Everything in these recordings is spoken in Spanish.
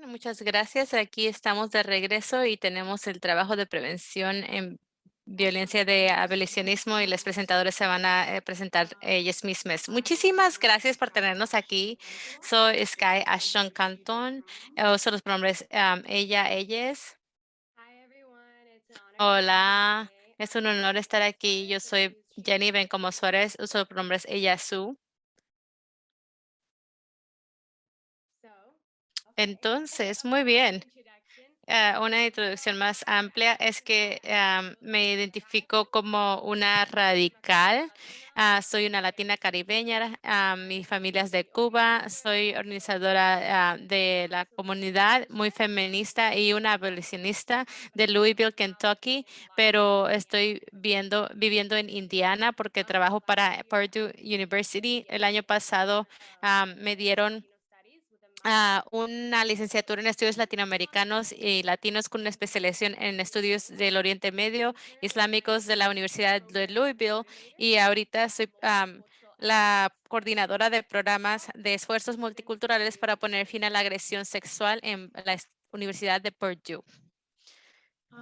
Muchas gracias. Aquí estamos de regreso y tenemos el trabajo de prevención en violencia de abolicionismo y los presentadores se van a presentar ellos mismos. Muchísimas gracias por tenernos aquí. Soy Sky Ashton Canton. Uso los pronombres ella, ellas. Hi everyone, it's an honor to be here Hola, today. es un honor estar I aquí. wanted Yo to soy Jenny introduce Bencomo Suárez. Uso los pronombres ella, su. so, okay. Entonces, muy bien. Introduction. Una introducción más amplia es que me identifico como una radical. Soy una latina caribeña. Mi familia es de Cuba. Soy organizadora de la comunidad, muy feminista y una abolicionista de Louisville, Kentucky, pero estoy viviendo en Indiana porque trabajo para Purdue University. El año pasado me dieron una licenciatura en estudios latinoamericanos y latinos con una especialización en estudios del Oriente Medio islámicos de la Universidad de Louisville y ahorita soy la coordinadora de programas de esfuerzos multiculturales para poner fin a la agresión sexual en la Universidad de Purdue. I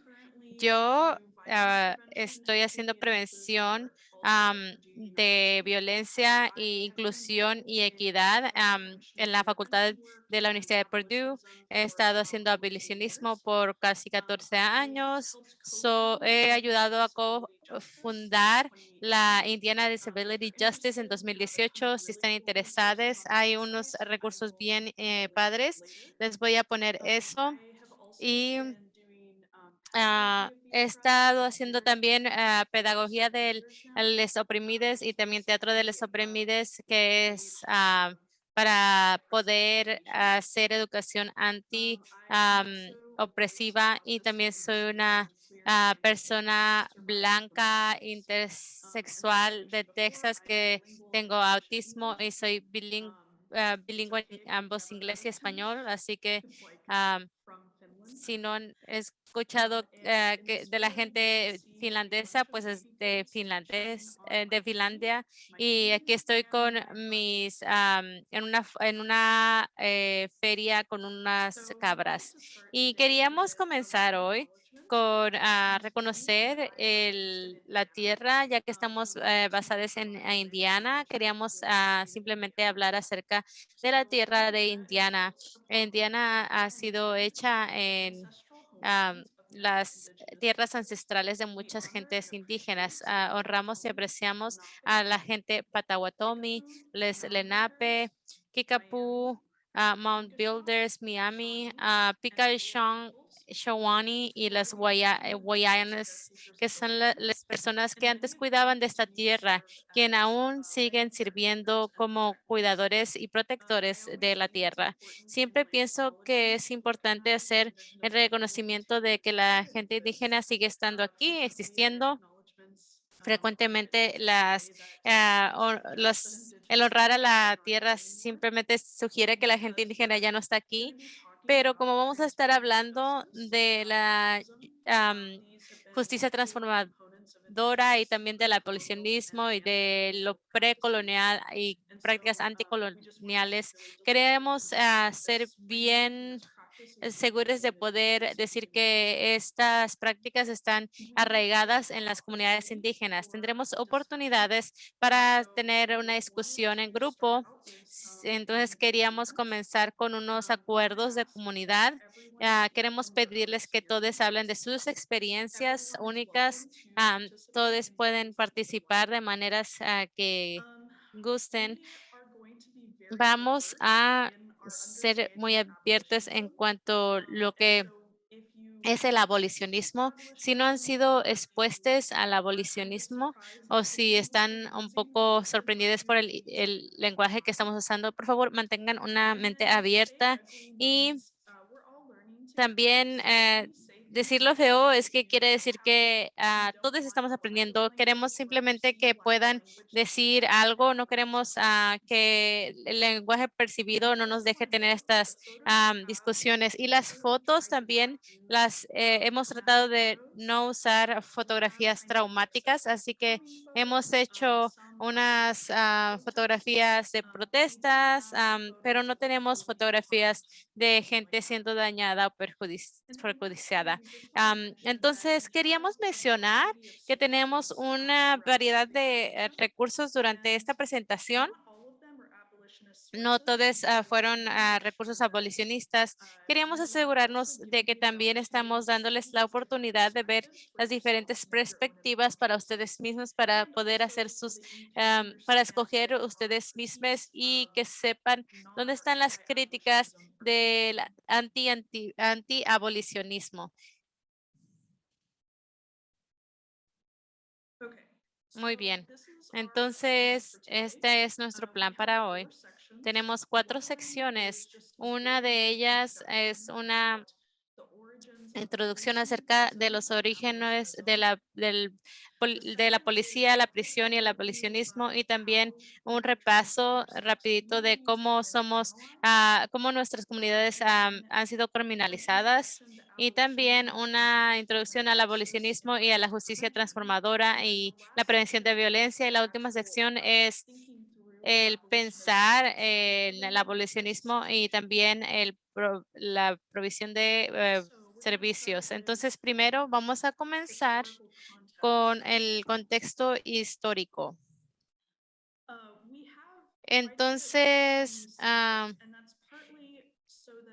currently Yo do violence prevention estoy through haciendo the Institute prevención for also Purdue de University. violencia e I have been inclusión involved y in equidad violence en prevention la Facultad work de la and Universidad de Purdue. abolitionism He for estado about haciendo 14 abolicionismo years. por casi 14 I años. helped co-found He Indiana ayudado a Disability Justice in fundar la 2018. Indiana If Disability you're Justice en interested, we have a few 2018. Si really están cool resources interesados, on our hay unos website. I recursos will bien share links padres. later. Les voy a poner eso. I have also Y been doing pedagogy of the he oppressed estado in haciendo theater también for pedagogía several de years now. les oprimides y This también was teatro de really les oprimides, que great es for the para oppressed poder population. hacer educación anti I am also a voice for opresiva y justice también in soy Texas. una We are a persona survivor for blanca justice. As I intersexual de mentioned before, Texas I'm que bilingual in tengo English and autismo y English. soy So bilingüe en if you've ambos never heard inglés y of him, español, así que it's like from Finland. si no han escuchado And in this de la photo, you can gente see a finlandesa, bunch of pues es baby de goats checking on De my pen, Finlandia. my Y aquí keys, estoy and con my money. en una feria con unas So we wanted cabras. to start Y today queríamos with a little comenzar hoy acknowledgement. con Since me and reconocer I are based in la Indiana, tierra, ya que we estamos wanted to basadas en provide a bit of Indiana. information Queríamos related to the simplemente hablar area. acerca de la So tierra de Indiana is Indiana. a topography Indiana of ha sido country hecha on the en ancestral homelands of many las indigenous tierras peoples. ancestrales de We muchas honor and gentes indígenas. appreciate the Honramos y Potawatomi, apreciamos a la Lenape, gente Potawatomi, Kickapoo, les Mound Lenape, Builders, Miami, Kickapoo, Mount Pinkashaw, Builders, Miami, Shawnee, and Native Pikashon, peoples Shawnee y who are las maintaining and protecting their Guayanas, cultures que and son traditions. las personas que And many antes of them cuidaban de esta continue to tierra, serve quien as aún siguen land caretakers sirviendo and como protectors. cuidadores y I protectores de always la think it's tierra. important to Siempre make pienso que acknowledgement es to the importante families of hacer el Indigenous people who reconocimiento continue de to que live la and gente exist. indígena sigue estando aquí, Frequently, their existiendo. acknowledgements Frecuentemente often say that it's an el Indigenous honrar a people that la aren't tierra here anymore. simplemente sugiere que la gente Because indígena ya we're no está going aquí, to be talking pero como about vamos a estar transformative hablando justice de and la abolitionism, these have been justicia core transformadora components of y Indigenous también del pre-colonial and abolicionismo y de lo anti-colonial practices. precolonial y And prácticas so we just want to be anticoloniales, really deliberate queremos in saying that ser this framework and bien this practice is seguros de embedded in poder Indigenous decir communities. que estas prácticas están We have arraigadas an en las comunidades opportunity indígenas. for Tendremos discussion. oportunidades And para so tener una I wanted discusión en to start grupo. out with Entonces community queríamos agreements. comenzar con unos We want to acuerdos de ask that comunidad. everyone speak Queremos from their own pedirles que todos hablen de experiences. sus experiencias Everyone is únicas. welcome to participate Todos in pueden things that they participar like. de maneras que Um, gusten. we are going to be very Vamos diverse a in our ser muy understanding of abiertos en abolitionism. cuanto a lo And que so if you es el have experienced abolicionismo. Si no han abolitionism sido or you expuestos al are kind of abolicionismo surprised o at the si language we're están un using, we poco will try sorprendidos por to be as el clear as we lenguaje que can. estamos usando, por favor, mantengan una And mente then we say abierta ugly y means we're all learning together. también So if we say things decirlo in a feo way es that que you quiere don't know decir how, que we don't todos want estamos a lack of aprendiendo. Queremos language, but simplemente que simply lack of puedan language that decir doesn't algo. No impact queremos something that needs to be que said. el lenguaje And percibido we no nos also deje want to tener note that the estas photos we have, discusiones. Y we las definitely fotos tried to not también use hemos tratado traumatic de photos. no usar We have fotografías kind of traumáticas, accepted así que harrowing hemos photos, hecho unas fotografías de protestas, pero no tenemos fotografías de gente siendo dañada o perjudiciada. Entonces, queríamos mencionar que tenemos una variedad de recursos durante esta presentación. No todos fueron recursos abolicionistas. Queríamos asegurarnos de que también estamos dándoles la oportunidad de ver las diferentes perspectivas para ustedes mismos, para poder hacer para escoger ustedes mismos y que sepan dónde están las críticas del anti-abolicionismo. Muy bien. Entonces, este es nuestro plan para hoy. Tenemos 4 secciones. Una de ellas es una introducción acerca de los orígenes de la policía, la prisión y el abolicionismo, y también un repaso rapidito de cómo cómo nuestras comunidades han sido criminalizadas, y también una introducción al abolicionismo y a la justicia transformadora y la prevención de violencia. Y la última sección es el pensar en el abolicionismo y también la provisión de servicios. Entonces, primero vamos a comenzar con el contexto histórico. Entonces,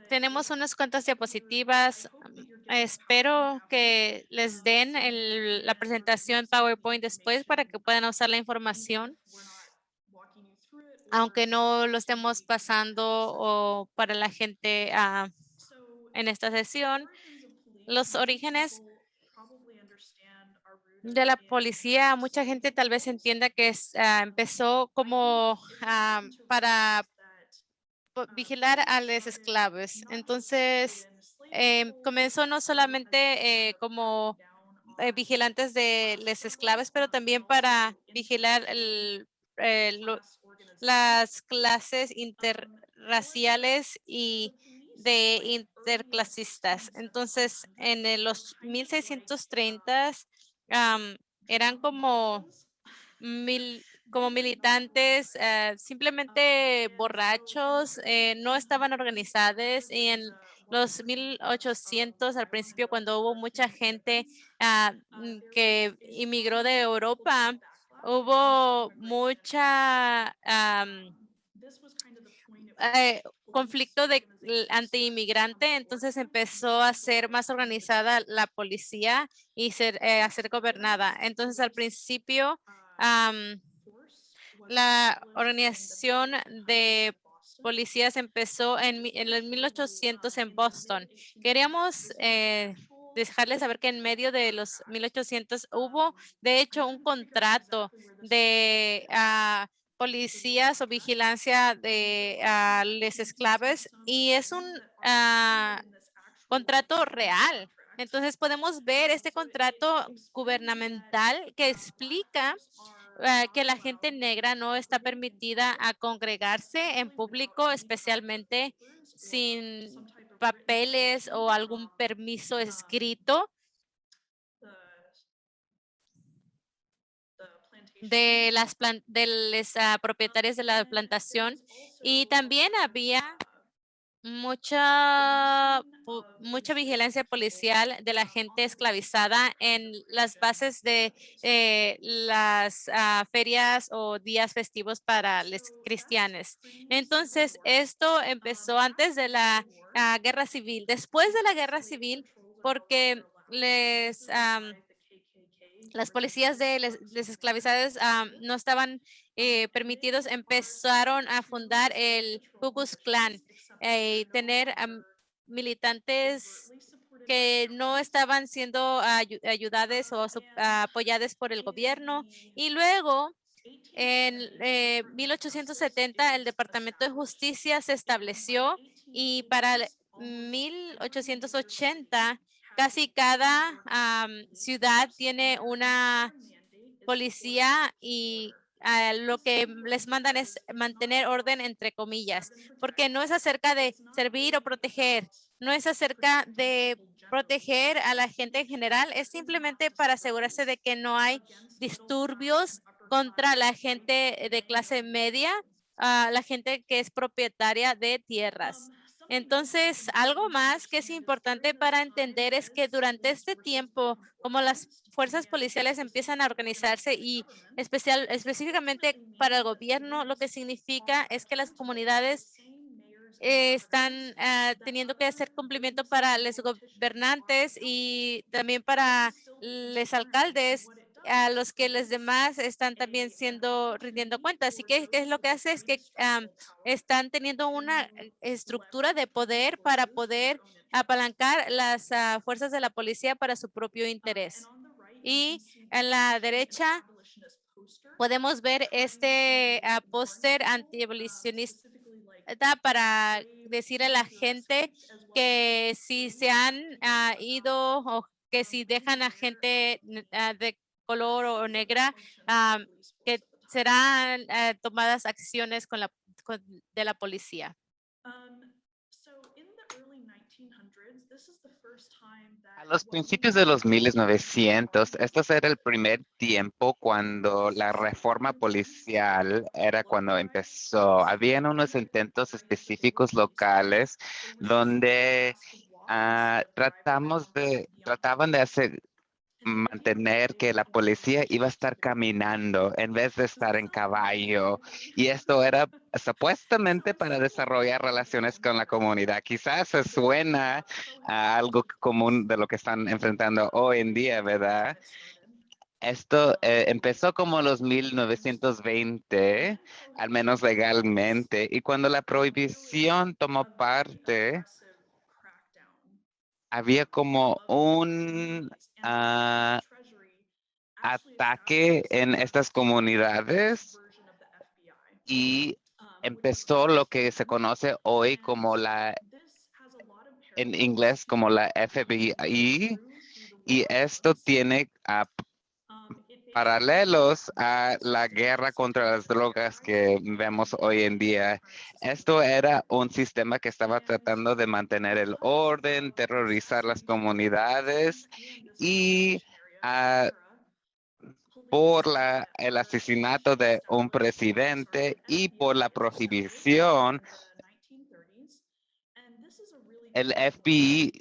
tenemos unas cuantas diapositivas. Espero que les den la presentación PowerPoint después para que puedan usar la información, aunque no lo estemos pasando o para la gente en esta sesión. Los orígenes de la policía, mucha gente tal vez entienda que empezó como para vigilar a los esclavos. Entonces, comenzó no solamente como vigilantes de los esclavos, pero también para vigilar las clases interraciales y de interclasistas. Entonces, en los 1630 eran como militantes, simplemente borrachos, no estaban organizados, y en los 1800, al principio, cuando hubo mucha gente que inmigró de Europa, hubo mucha conflicto anti-inmigrante. Entonces empezó a ser más organizada la policía y a ser gobernada. Entonces, al principio, la organización de policías empezó en los 1800 en Boston. Queríamos dejarles saber que en medio de los 1800 hubo, de hecho, un contrato de policías o vigilancia de los esclavos, y es un contrato real. Entonces podemos ver este contrato gubernamental que explica que la gente negra no está permitida a congregarse en público, especialmente sin papeles o algún permiso escrito de de los propietarios de la plantación. Y también había mucha vigilancia policial de la gente esclavizada en las bases de las ferias o días festivos para los cristianos. Entonces, esto empezó antes de la guerra civil. Después de la guerra civil, porque las policías de les esclavizados no estaban permitidos, empezaron a fundar el Ku Klux Klan, y tener militantes que no estaban siendo ayudados o apoyados por el gobierno. Y luego, en 1870, el Departamento de Justicia se estableció, y para el 1880 casi cada ciudad tiene una policía, y lo que les mandan es mantener orden, entre comillas, porque no es acerca de servir o proteger, no es acerca de proteger a la gente en general, es simplemente para asegurarse de que no hay disturbios contra la gente de clase media, la gente que es propietaria de tierras. Entonces, algo más que es importante para entender es que durante este tiempo, como las fuerzas policiales empiezan a organizarse y específicamente para el gobierno, lo que significa es que las comunidades están teniendo que hacer cumplimiento para los gobernantes y también para los alcaldes, a los que los demás están también rindiendo cuentas. Así que, ¿qué es lo que hace? Es que están teniendo una estructura de poder para poder apalancar las fuerzas de la policía para su propio interés. Y en la derecha podemos ver este póster antiabolicionista para decir a la gente que si se han ido o que si dejan a gente de color o negra, ah, que serán tomadas acciones de la policía. A los principios de los 1900, este era el primer tiempo cuando la reforma policial era cuando empezó. Habían unos intentos específicos locales donde trataban de mantener que la policía iba a estar caminando en vez de estar en caballo. Y esto era supuestamente para desarrollar relaciones con la comunidad. Quizás se suena a algo común de lo que están enfrentando hoy en día, ¿verdad? Esto empezó como los 1920, al menos legalmente, y cuando la prohibición tomó parte, había como un ataque en estas comunidades y empezó lo que se conoce hoy como en inglés como la FBI, y esto tiene paralelos a la guerra contra las drogas que vemos hoy en día. Esto era un sistema que estaba tratando de mantener el orden, terrorizar las comunidades y por el asesinato de un presidente y por la prohibición, el FBI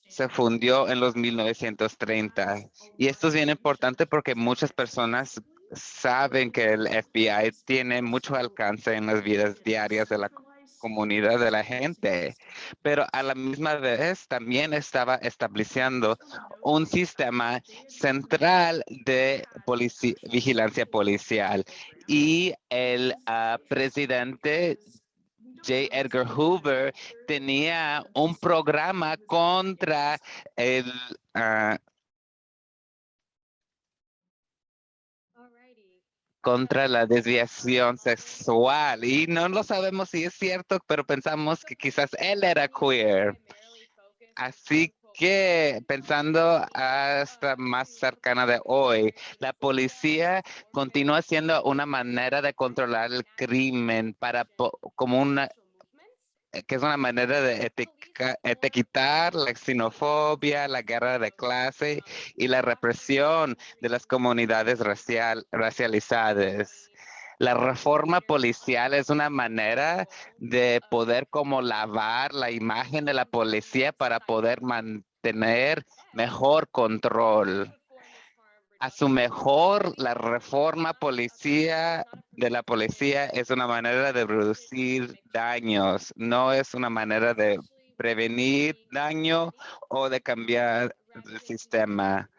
se fundió en los 1930. Y esto es bien importante porque muchas personas saben que el FBI tiene mucho alcance en las vidas diarias de la comunidad de la gente, pero a la misma vez también estaba estableciendo un sistema central de vigilancia policial. Y el presidente J. Edgar Hoover tenía un programa el, ah, contra la desviación sexual. Y no lo sabemos si es cierto, pero pensamos que quizás él era queer. Así que pensando hasta más cercana de hoy, la policía continúa siendo una manera de controlar el crimen como una que es una manera de etiquetar la xenofobia, la guerra de clase y la represión de las comunidades racializadas. La reforma policial es una manera de poder como lavar la imagen de la policía para poder mantener mejor control. A su mejor, la reforma de la policía es una manera de reducir daños, no es una manera de prevenir daño o de cambiar el sistema.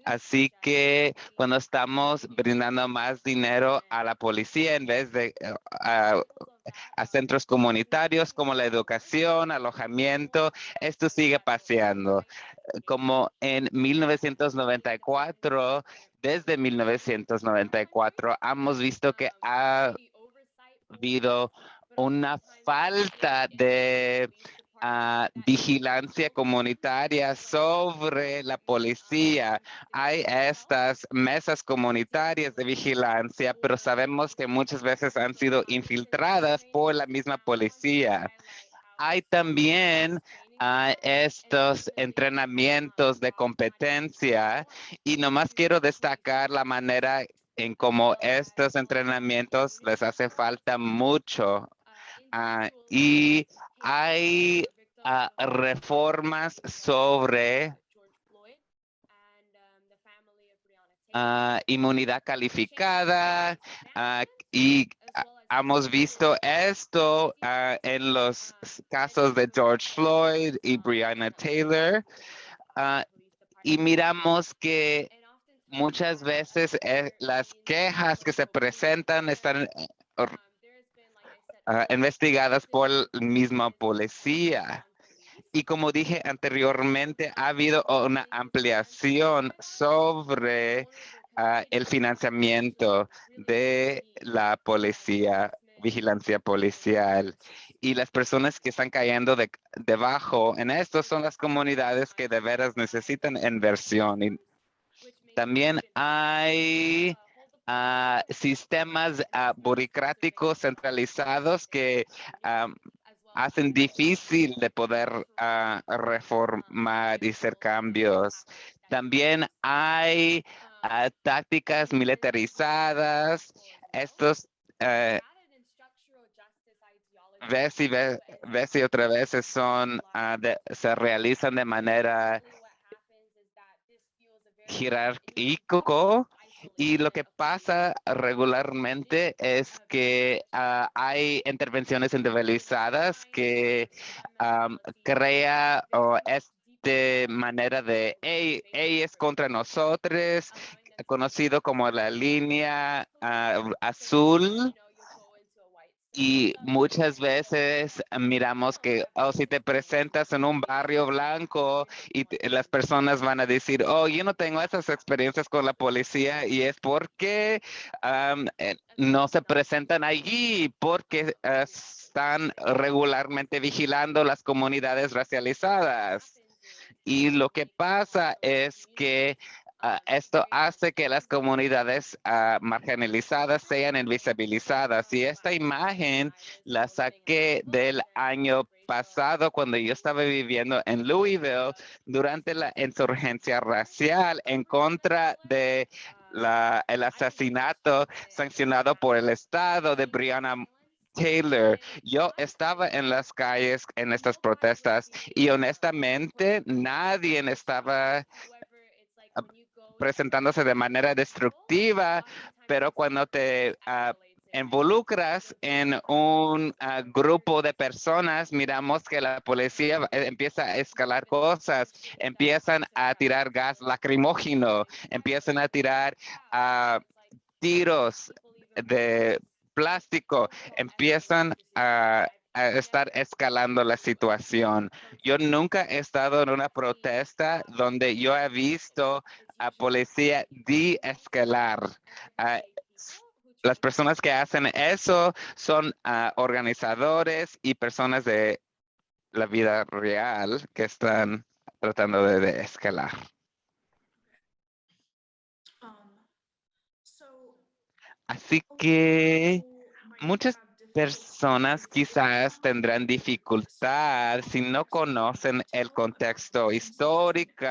Así que cuando estamos brindando más dinero a la policía en vez de a centros comunitarios como la educación, alojamiento, esto sigue paseando. Como en 1994, desde 1994, hemos visto que ha habido una falta de vigilancia comunitaria sobre la policía. Hay estas mesas comunitarias de vigilancia, pero sabemos que muchas veces han sido infiltradas por la misma policía. Hay también a estos entrenamientos de competencia y nomás quiero destacar la manera en cómo estos entrenamientos les hace falta mucho. Y hay reformas sobre inmunidad calificada y hemos visto esto en los casos de George Floyd y Breonna Taylor y miramos que muchas veces las quejas que se presentan están investigadas por la misma policía. Y como dije anteriormente, ha habido una ampliación sobre el financiamiento de la policía, vigilancia policial. Y las personas que están cayendo debajo en esto son las comunidades que de veras necesitan inversión. Y también hay sistemas burocráticos centralizados que hacen difícil de poder reformar y hacer cambios. También hay tácticas militarizadas. Estos vez y otra vez son, se realizan de manera jerárquico y lo que pasa regularmente es que hay intervenciones individualizadas que crea esta manera de, hey, es contra nosotros, conocido como la línea azul. Y muchas veces miramos que si te presentas en un barrio blanco y las personas van a decir, oh, yo no tengo esas experiencias con la policía y es porque no se presentan allí, porque están regularmente vigilando las comunidades racializadas. Y lo que pasa es que esto hace que las comunidades marginalizadas sean invisibilizadas. Y esta imagen la saqué del año pasado cuando yo estaba viviendo en Louisville durante la insurgencia racial en contra de el asesinato sancionado por el Estado de Breonna Taylor. Yo estaba en las calles en estas protestas y honestamente nadie estaba presentándose de manera destructiva, pero cuando te involucras en un grupo de personas, miramos que la policía empieza a escalar cosas, empiezan a tirar gas lacrimógeno, empiezan a tirar tiros de plástico, empiezan a estar escalando la situación. Yo nunca he estado en una protesta donde yo he visto a policía de-escalar. Las personas que hacen eso son organizadores y personas de la vida real que están tratando de escalar. Así que muchas personas quizás tendrán dificultad si no conocen el contexto histórico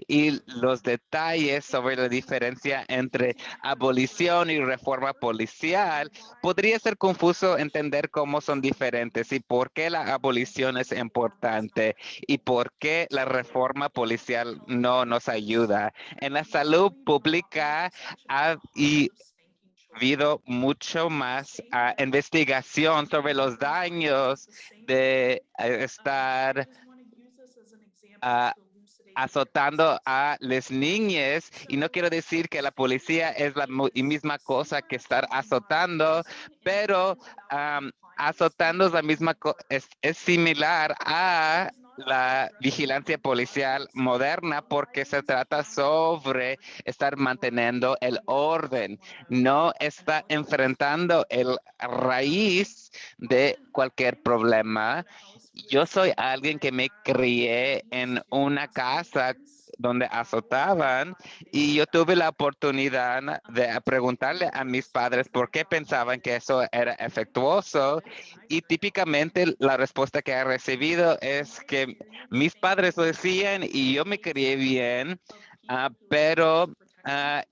y los detalles sobre la diferencia entre abolición y reforma policial. Podría ser confuso entender cómo son diferentes y por qué la abolición es importante y por qué la reforma policial no nos ayuda. En la salud pública y habido mucho más investigación sobre los daños de estar azotando a las niñas y no quiero decir que la policía es la misma cosa que estar azotando, pero azotando es la misma es similar a la vigilancia policial moderna porque se trata sobre estar manteniendo el orden, no está enfrentando el raíz de cualquier problema. Yo soy alguien que me crié en una casa donde azotaban y yo tuve la oportunidad de preguntarle a mis padres por qué pensaban que eso era efectuoso y típicamente la respuesta que he recibido es que mis padres lo decían y yo me crié bien, pero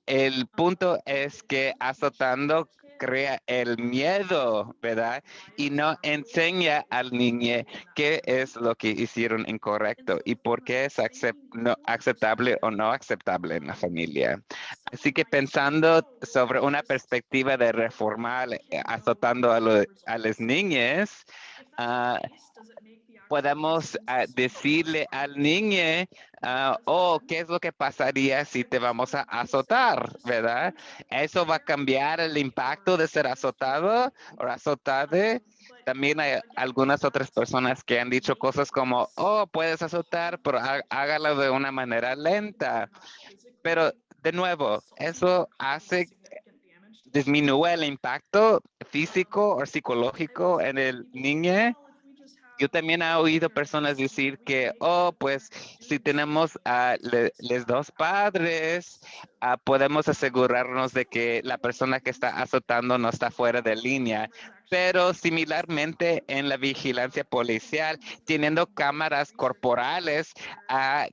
el punto es que azotando crea el miedo, ¿verdad? Y no enseña al niño qué es lo que hicieron incorrecto y por qué es no aceptable o no aceptable en la familia. Así que pensando sobre una perspectiva de reformar, azotando a los niños, ah, podemos decirle al niño, oh, ¿qué es lo que pasaría si te vamos a azotar, verdad? Eso va a cambiar el impacto de ser azotado o azotada. También hay algunas otras personas que han dicho cosas como, oh, puedes azotar, pero hágalo de una manera lenta. Pero de nuevo, eso disminuye el impacto físico o psicológico en el niño. Yo también he oído personas decir que, oh, pues si tenemos a los dos padres, podemos asegurarnos de que la persona que está azotando no está fuera de línea. Pero similarmente en la vigilancia policial, teniendo cámaras corporales,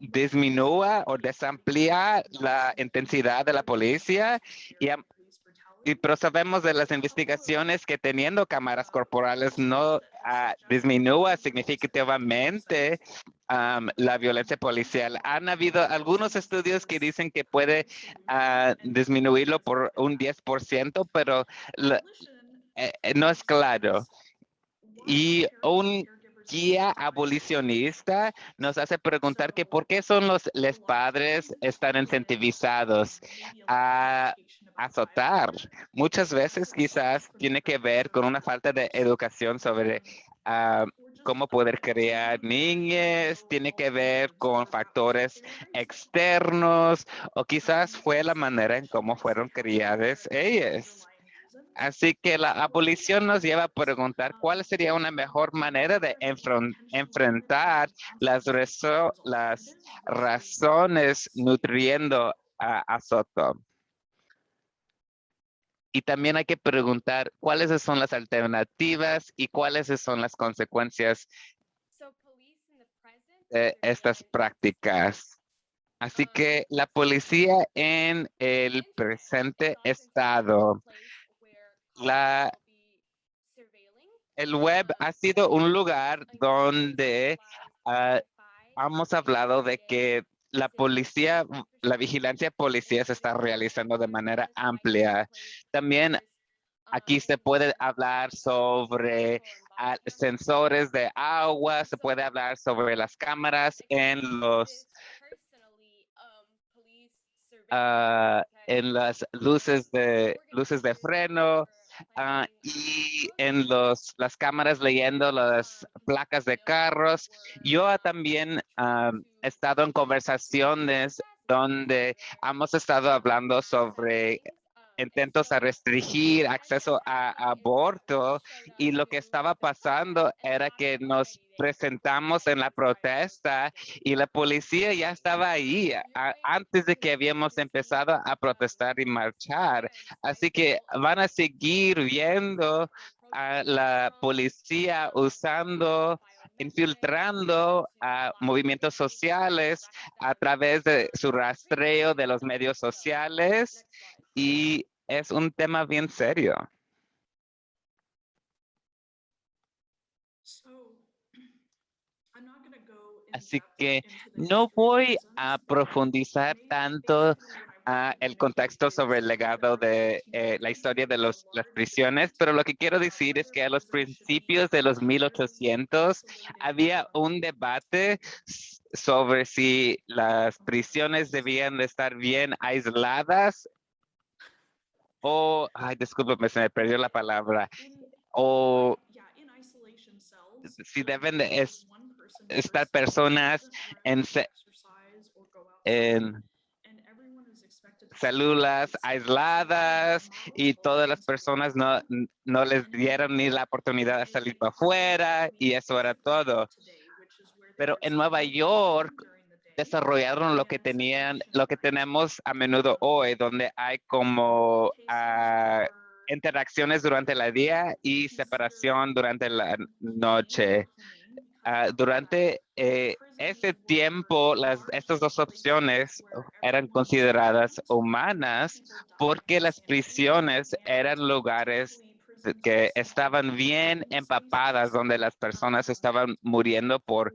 disminuye o desamplía la intensidad de la policía y pero sabemos de las investigaciones que teniendo cámaras corporales no disminuye significativamente la violencia policial. Han habido algunos estudios que dicen que puede disminuirlo por un 10%, pero no es claro. Y un guía abolicionista nos hace preguntar que por qué son los padres están incentivizados a azotar. Muchas veces quizás tiene que ver con una falta de educación sobre cómo poder crear niños, tiene que ver con factores externos o quizás fue la manera en cómo fueron criadas ellas. Así que la abolición nos lleva a preguntar cuál sería una mejor manera de enfrentar las razones nutriendo a Soto. Y también hay que preguntar cuáles son las alternativas y cuáles son las consecuencias de estas prácticas. Así que la policía en el presente estado, el web ha sido un lugar donde hemos hablado de que la policía, la vigilancia policía se está realizando de manera amplia. También aquí se puede hablar sobre sensores de agua, se puede hablar sobre las cámaras en las luces de freno y en las cámaras leyendo las placas de carros. Yo también he estado en conversaciones donde hemos estado hablando sobre intentos a restringir acceso a aborto y lo que estaba pasando era que nos presentamos en la protesta y la policía ya estaba ahí antes de que habíamos empezado a protestar y marchar. Así que van a seguir viendo a la policía infiltrando a movimientos sociales a través de su rastreo de los medios sociales y es un tema bien serio. Así que no voy a profundizar tanto el contexto sobre el legado de la historia de las prisiones, pero lo que quiero decir es que a los principios de los 1800 había un debate sobre si las prisiones debían de estar bien aisladas o, ay, discúlpeme, se me perdió la palabra, o si deben de estar personas en células aisladas y todas las personas no les dieron ni la oportunidad de salir para afuera y eso era todo. Pero en Nueva York, desarrollaron lo que tenemos a menudo hoy, donde hay como interacciones durante el día y separación durante la noche. Durante ese tiempo, estas dos opciones eran consideradas humanas porque las prisiones eran lugares que estaban bien empapadas, donde las personas estaban muriendo por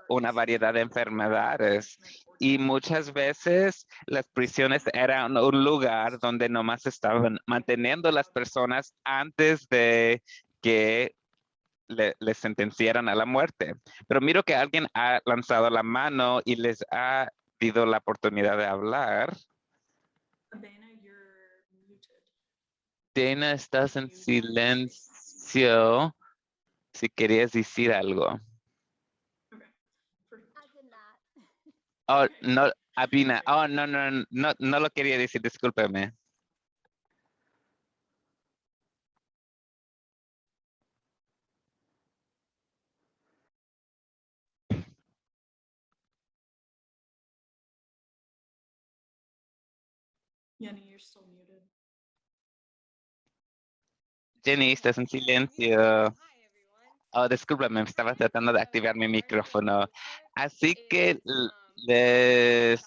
una variedad de enfermedades. Y muchas veces las prisiones eran un lugar donde nomás estaban manteniendo las personas antes de que les sentenciaran a la muerte. Pero miro que alguien ha lanzado la mano y les ha dado la oportunidad de hablar. Dana, estás en silencio. Si querías decir algo. Oh, no, Abina. Oh, no lo quería decir, discúlpeme. Jenny, estás en silencio. Oh, discúlpame, estaba tratando de activar mi micrófono. Así que les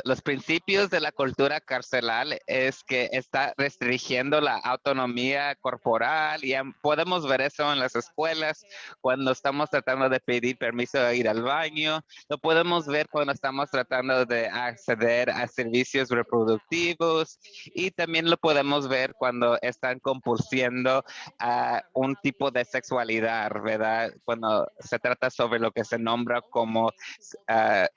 los principios de la cultura carceral es que está restringiendo la autonomía corporal y podemos ver eso en las escuelas cuando estamos tratando de pedir permiso de ir al baño. Lo podemos ver cuando estamos tratando de acceder a servicios reproductivos y también lo podemos ver cuando están compulsiendo a un tipo de sexualidad, ¿verdad? Cuando se trata sobre lo que se nombra como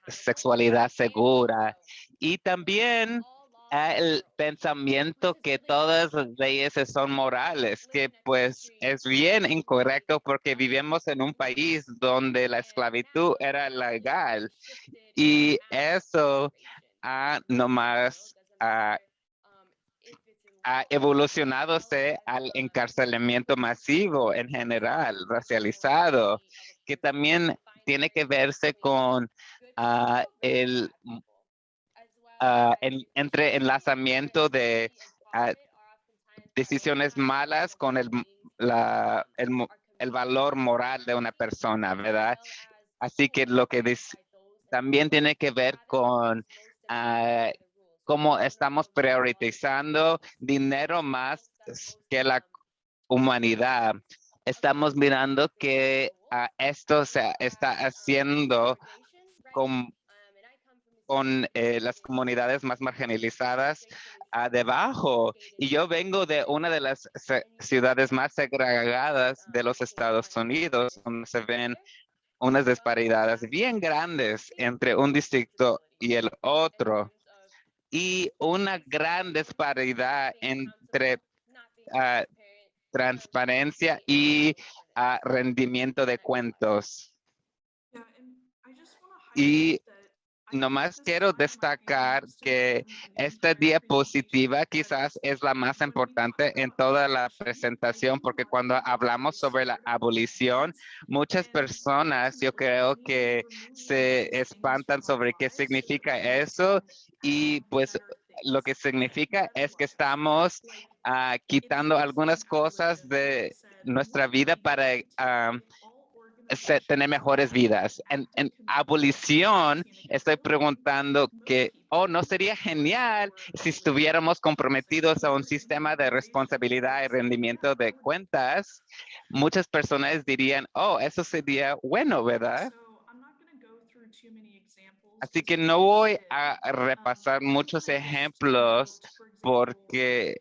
sexualidad segura y también el pensamiento que todas las leyes son morales, que pues es bien incorrecto porque vivimos en un país donde la esclavitud era legal y eso nomás ha evolucionado al encarcelamiento masivo en general, racializado, que también tiene que verse con entre enlazamiento de decisiones malas con el valor moral de una persona, ¿verdad? Así que lo que también tiene que ver con cómo estamos priorizando dinero más que la humanidad. Estamos mirando que esto se está haciendo con las comunidades más marginalizadas debajo. Y yo vengo de una de las ciudades más segregadas de los Estados Unidos, donde se ven unas disparidades bien grandes entre un distrito y el otro. Y una gran disparidad entre transparencia y rendimiento de cuentos. Y nomás quiero destacar que esta diapositiva quizás es la más importante en toda la presentación, porque cuando hablamos sobre la abolición, muchas personas yo creo que se espantan sobre qué significa eso y pues lo que significa es que estamos quitando algunas cosas de nuestra vida para tener mejores vidas. En abolición, estoy preguntando que, ¿no sería genial si estuviéramos comprometidos a un sistema de responsabilidad y rendimiento de cuentas? Muchas personas dirían, eso sería bueno, ¿verdad? Así que no voy a repasar muchos ejemplos porque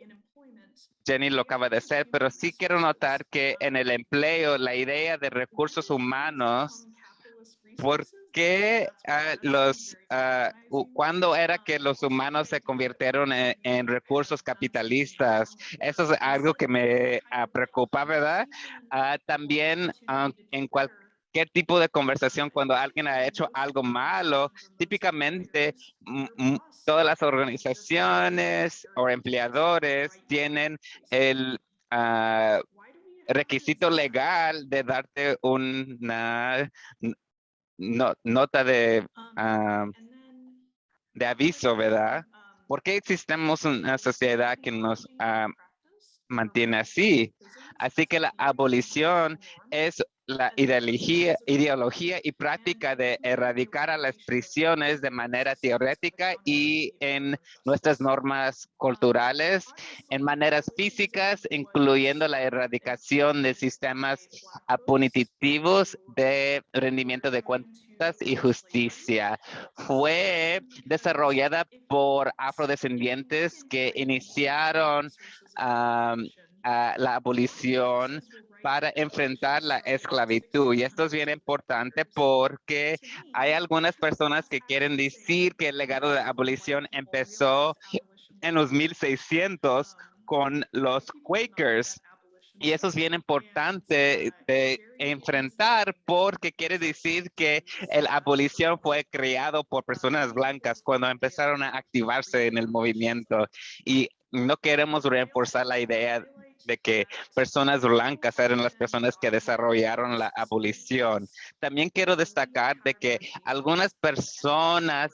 Jenny lo acaba de hacer, pero sí quiero notar que en el empleo, la idea de recursos humanos, ¿por qué cuándo era que los humanos se convirtieron en recursos capitalistas? Eso es algo que me preocupa, ¿verdad? También en cualquier tipo de conversación, cuando alguien ha hecho algo malo, típicamente todas las organizaciones o empleadores tienen el requisito legal de darte una nota de aviso, ¿verdad? ¿Por qué existemos una sociedad que nos mantiene así? Así que la abolición es la ideología y práctica de erradicar a las prisiones de manera teórica y en nuestras normas culturales, en maneras físicas, incluyendo la erradicación de sistemas punitivos de rendimiento de cuentas y justicia. Fue desarrollada por afrodescendientes que iniciaron la abolición para enfrentar la esclavitud. Y esto es bien importante porque hay algunas personas que quieren decir que el legado de la abolición empezó en los 1600 con los Quakers. Y eso es bien importante de enfrentar porque quiere decir que la abolición fue creado por personas blancas cuando empezaron a activarse en el movimiento. Y no queremos reforzar la idea de que personas blancas eran las personas que desarrollaron la abolición. También quiero destacar de que algunas personas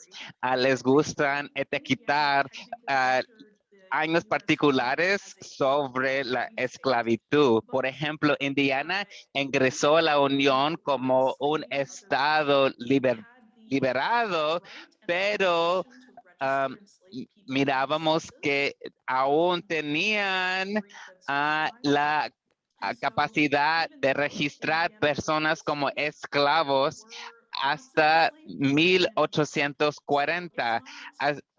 les gustan etiquetar años particulares sobre la esclavitud. Por ejemplo, Indiana ingresó a la Unión como un estado liberado, pero mirábamos que aún tenían la capacidad de registrar personas como esclavos hasta 1840.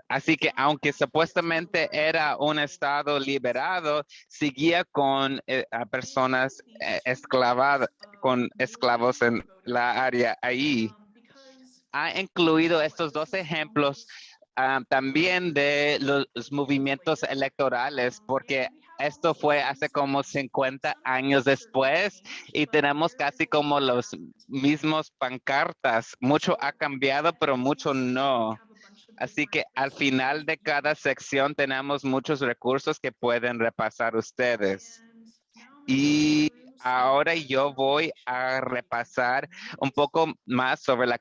Así que aunque supuestamente era un estado liberado, seguía con a personas esclavadas, con esclavos en la área ahí. Ha incluido estos dos ejemplos también de los movimientos electorales, porque esto fue hace como 50 años después y tenemos casi como los mismos pancartas. Mucho ha cambiado, pero mucho no. Así que al final de cada sección tenemos muchos recursos que pueden repasar ustedes. Y ahora yo voy a repasar un poco más sobre la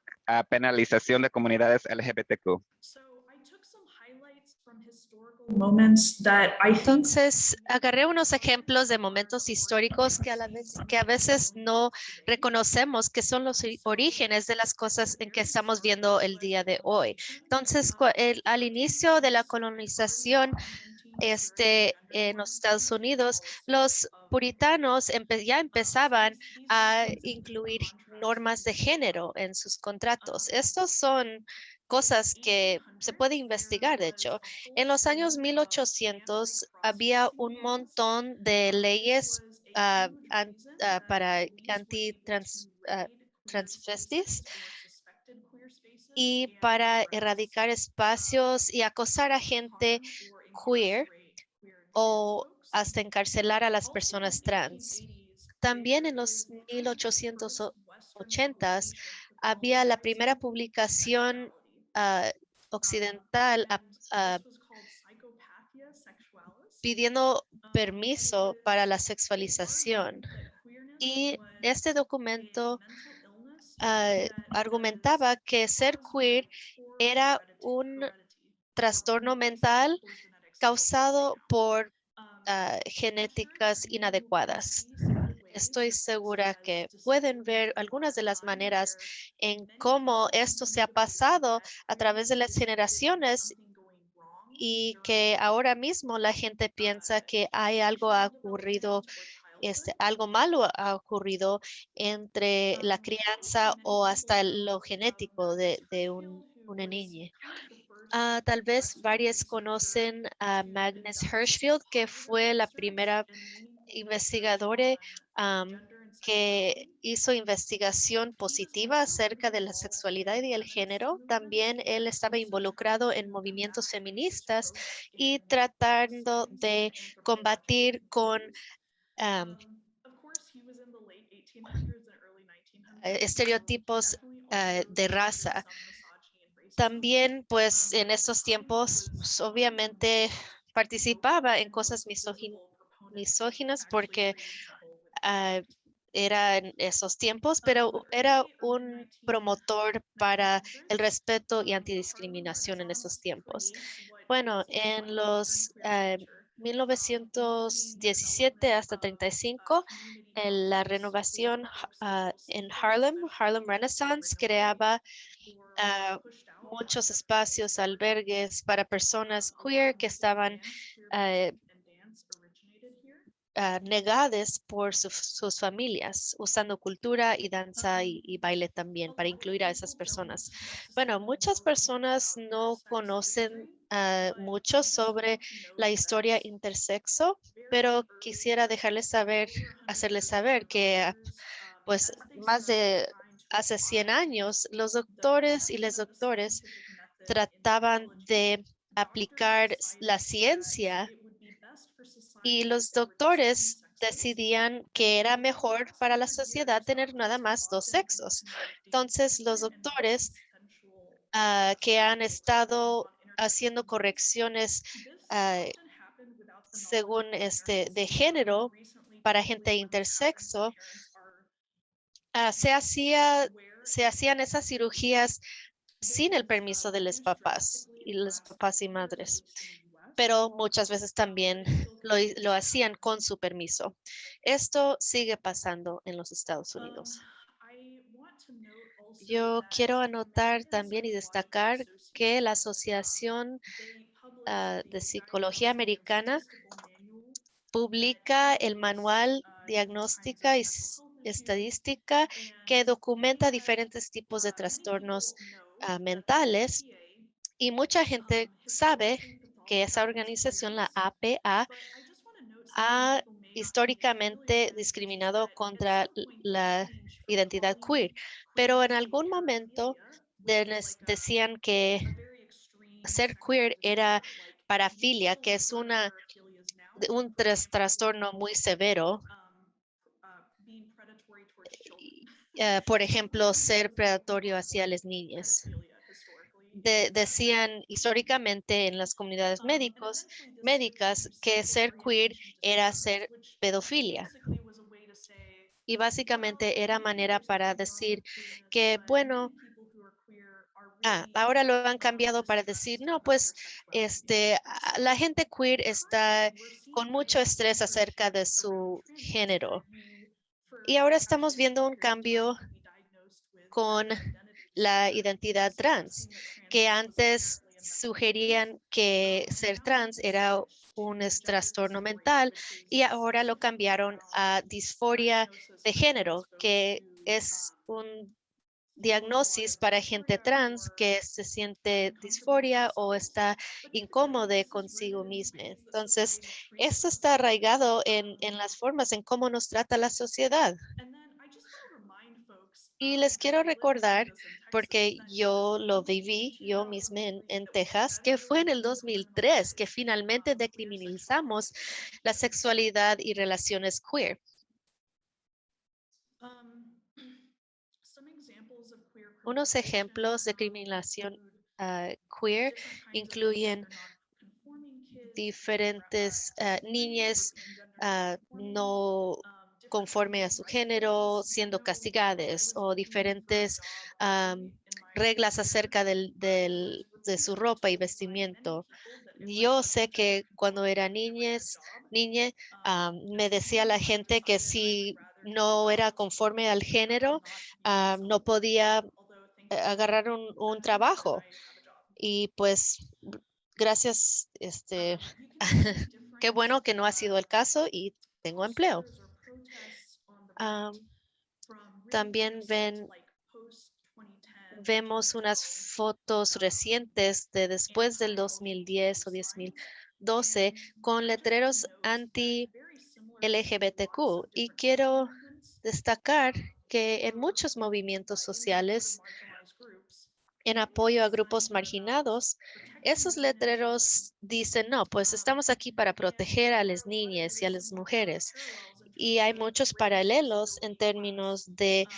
penalización de comunidades LGBTQ. Entonces, agarré unos ejemplos de momentos históricos que a veces no reconocemos que son los orígenes de las cosas en que estamos viendo el día de hoy. Entonces, al inicio de la colonización en los Estados Unidos, los puritanos ya empezaban a incluir normas de género en sus contratos. Estos son cosas que se puede investigar, de hecho. En los años 1800 había un montón de leyes para transvestis y para erradicar espacios y acosar a gente queer o hasta encarcelar a las personas trans. También en los 1880s había la primera publicación occidental pidiendo permiso para la sexualización. Y este documento argumentaba que ser queer era un trastorno mental causado por genéticas inadecuadas. Estoy segura que pueden ver algunas de las maneras en cómo esto se ha pasado a través de las generaciones y que ahora mismo la gente piensa que hay algo ha ocurrido, algo malo ha ocurrido entre la crianza o hasta lo genético de una niña. Tal vez varios conocen a Magnus Hirschfeld, que fue la primera investigadora que hizo investigación positiva acerca de la sexualidad y el género. También él estaba involucrado en movimientos feministas y tratando de combatir con estereotipos de raza. También, pues, en estos tiempos, pues, obviamente participaba en cosas misóginas porque era en esos tiempos, pero era un promotor para el respeto y antidiscriminación en esos tiempos. Bueno, en los 1917 hasta 35, la renovación en Harlem Renaissance creaba muchos espacios, albergues para personas queer que estaban eh, negadas por sus familias, usando cultura y danza y baile también para incluir a esas personas. Bueno, muchas personas no conocen mucho sobre la historia intersexo, pero quisiera hacerles saber que pues más de hace 100 años, los doctores y les doctores trataban de aplicar la ciencia y los doctores decidían que era mejor para la sociedad tener nada más dos sexos. Entonces, los doctores que han estado haciendo correcciones ah, según de género para gente intersexo, ah, se hacía, se hacían esas cirugías sin el permiso de los papás y madres, pero muchas veces también lo hacían con su permiso. Esto sigue pasando en los Estados Unidos. Yo quiero anotar también y destacar que la Asociación de Psicología Americana publica el manual diagnóstica y estadística que documenta diferentes tipos de trastornos mentales y mucha gente sabe que esa organización, la APA, ha históricamente discriminado contra la identidad queer, pero en algún momento decían que ser queer era parafilia, que es un trastorno muy severo. Por ejemplo, ser predatorio hacia las niñas. Decían históricamente en las comunidades médicas que ser queer era ser pedofilia. Y básicamente era manera para decir que, bueno, ahora lo han cambiado para decir, no, pues la gente queer está con mucho estrés acerca de su género. Y ahora estamos viendo un cambio con la identidad trans, que antes sugerían que ser trans era un trastorno mental y ahora lo cambiaron a disforia de género, que es un diagnosis para gente trans que se siente disforia o está incómodo consigo misma. Entonces, esto está arraigado en las formas en cómo nos trata la sociedad. Y les quiero recordar, porque yo lo viví yo misma en Texas, que fue en el 2003 que finalmente decriminalizamos la sexualidad y relaciones queer. Unos ejemplos de criminalización queer incluyen diferentes niñas no conforme a su género siendo castigadas o diferentes reglas acerca de su ropa y vestimiento. Yo sé que cuando era niña, me decía la gente que si no era conforme al género, no podía agarrar un trabajo. Y pues gracias, qué bueno que no ha sido el caso y tengo empleo. También vemos unas fotos recientes de después del 2010 o 2012 con letreros anti-LGBTQ y quiero destacar que en muchos movimientos sociales en apoyo a grupos marginados, esos letreros dicen, no, pues estamos aquí para proteger a las niñas y a las mujeres. Y hay muchos paralelos en términos de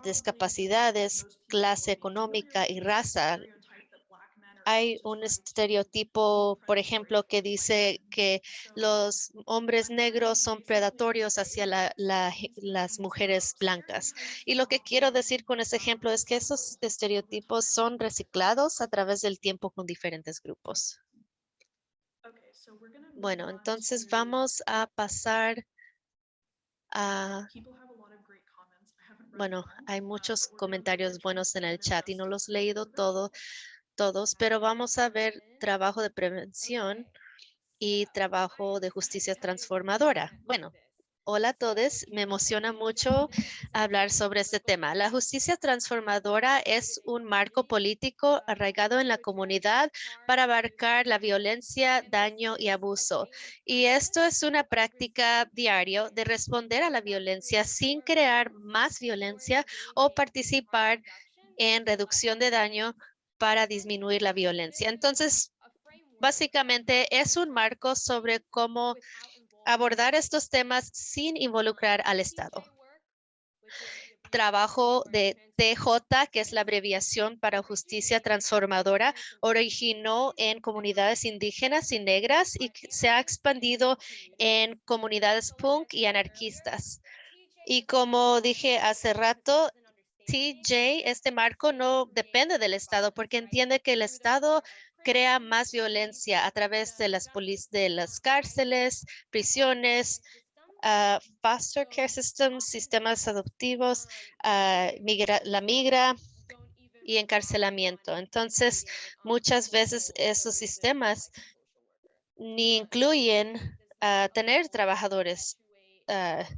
discapacidades, clase económica y raza. hay un estereotipo, por ejemplo, que dice que los hombres negros son predatorios hacia las mujeres blancas. Y lo que quiero decir con ese ejemplo es que esos estereotipos son reciclados a través del tiempo con diferentes grupos. Bueno, entonces vamos a pasar a... Bueno, hay muchos comentarios buenos en el chat y no los he leído todos, pero vamos a ver trabajo de prevención y trabajo de justicia transformadora. Bueno, hola a todos, me emociona mucho hablar sobre este tema. La justicia transformadora es un marco político arraigado en la comunidad para abarcar la violencia, daño y abuso. Y esto es una práctica diaria de responder a la violencia sin crear más violencia o participar en reducción de daño para disminuir la violencia. Entonces, básicamente es un marco sobre cómo abordar estos temas sin involucrar al Estado. Trabajo de TJ, que es la abreviación para Justicia Transformadora, originó en comunidades indígenas y negras y se ha expandido en comunidades punk y anarquistas. Y como dije hace rato, TJ, este marco no depende del Estado porque entiende que el Estado crea más violencia a través de las cárceles, prisiones, foster care systems, sistemas adoptivos, la migra y encarcelamiento. Entonces, muchas veces esos sistemas ni incluyen tener trabajadores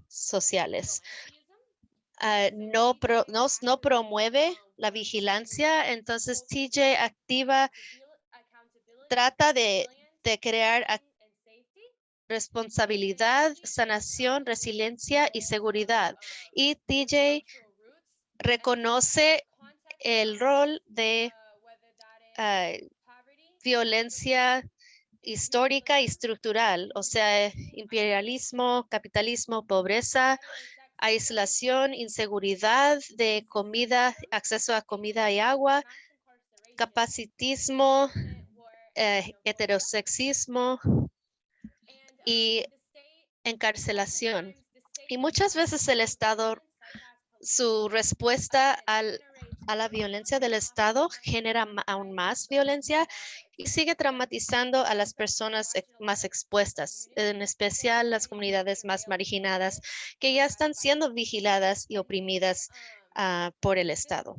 sociales. No promueve la vigilancia, entonces TJ trata de crear responsabilidad, sanación, resiliencia y seguridad. Y TJ reconoce el rol de violencia histórica y estructural, o sea, imperialismo, capitalismo, pobreza, aislación, inseguridad de comida, acceso a comida y agua, capacitismo, heterosexismo y encarcelación. Y muchas veces el Estado, su respuesta a la violencia del Estado genera aún más violencia y sigue traumatizando a las personas más expuestas, en especial las comunidades más marginadas que ya están siendo vigiladas y oprimidas por el Estado.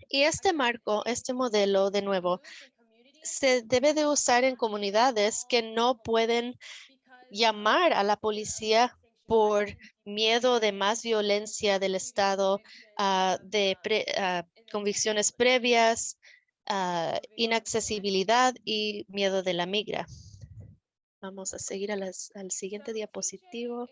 Y este marco, este modelo, de nuevo, se debe de usar en comunidades que no pueden llamar a la policía por miedo de más violencia del Estado, de convicciones previas, inaccesibilidad y miedo de la migra. Vamos a seguir al siguiente diapositivo.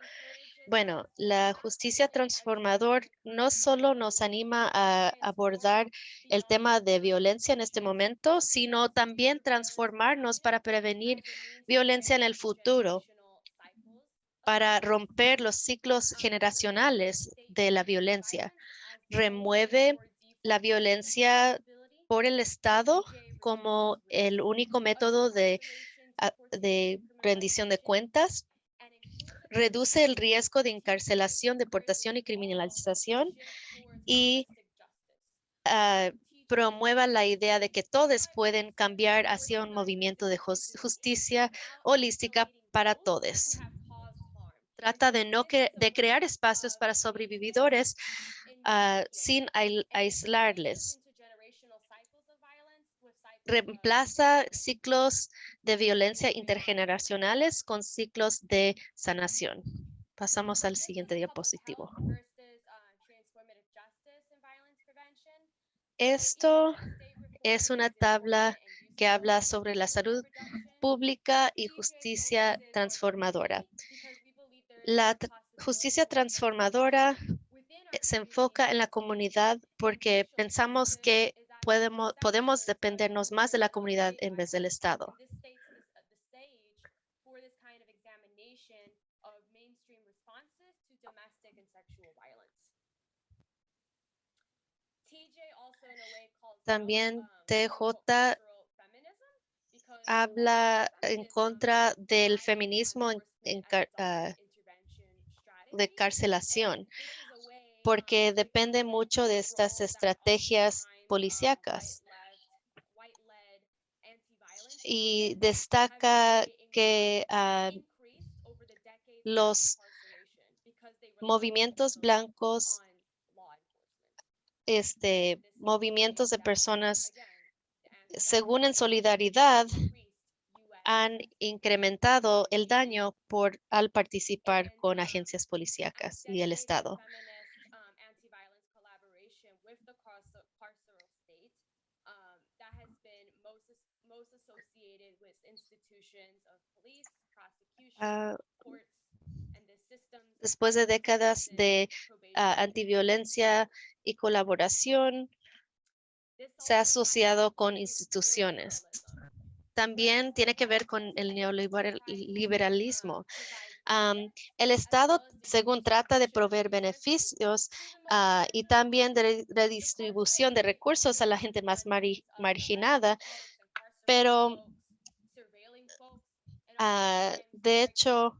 Bueno, la justicia transformador no solo nos anima a abordar el tema de violencia en este momento, sino también transformarnos para prevenir violencia en el futuro, para romper los ciclos generacionales de la violencia. Remueve la violencia por el Estado como el único método de rendición de cuentas, reduce el riesgo de encarcelación, deportación y criminalización y promueva la idea de que todos pueden cambiar hacia un movimiento de justicia holística para todos. Trata de crear espacios para sobrevividores sin aislarles. Reemplaza ciclos de violencia intergeneracionales con ciclos de sanación. Pasamos al siguiente diapositivo. Esto es una tabla que habla sobre la salud pública y justicia transformadora. La justicia transformadora se enfoca en la comunidad porque pensamos que podemos dependernos más de la comunidad en vez del Estado. También TJ habla en contra del feminismo de carcelación, porque depende mucho de estas estrategias policíacas. Y destaca que los movimientos blancos, movimientos de personas, según en solidaridad, han incrementado el daño al participar con agencias policíacas y el Estado. Ah, Después de décadas de antiviolencia y colaboración, se ha asociado con instituciones. También tiene que ver con el neoliberalismo. El Estado, según trata de proveer beneficios y también de redistribución de recursos a la gente más marginada, pero de hecho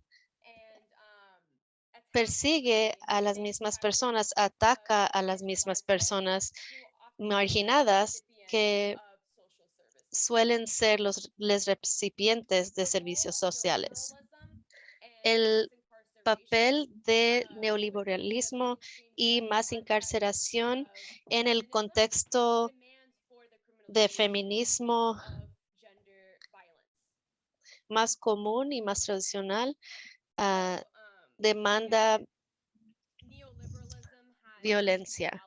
persigue a las mismas personas, ataca a las mismas personas marginadas que suelen ser los recipientes de servicios sociales. El papel de neoliberalismo y más encarceración en el contexto de feminismo más común y más tradicional demanda violencia.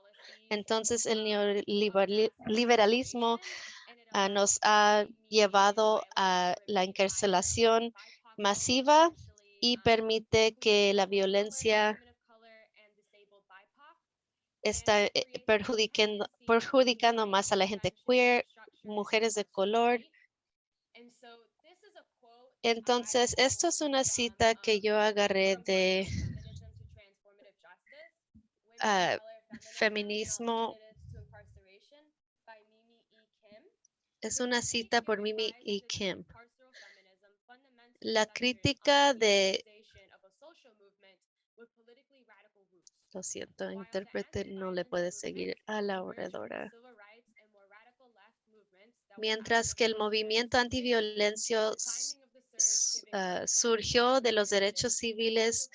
Entonces, el neoliberalismo nos ha llevado a la encarcelación masiva y permite que la violencia está perjudicando más a la gente queer, mujeres de color. Entonces, esto es una cita que yo agarré de feminismo. Es una cita por Mimi y Kim. La crítica de, lo siento, intérprete no le puede seguir a la oradora. Mientras que el movimiento antiviolencia surgió de los derechos civiles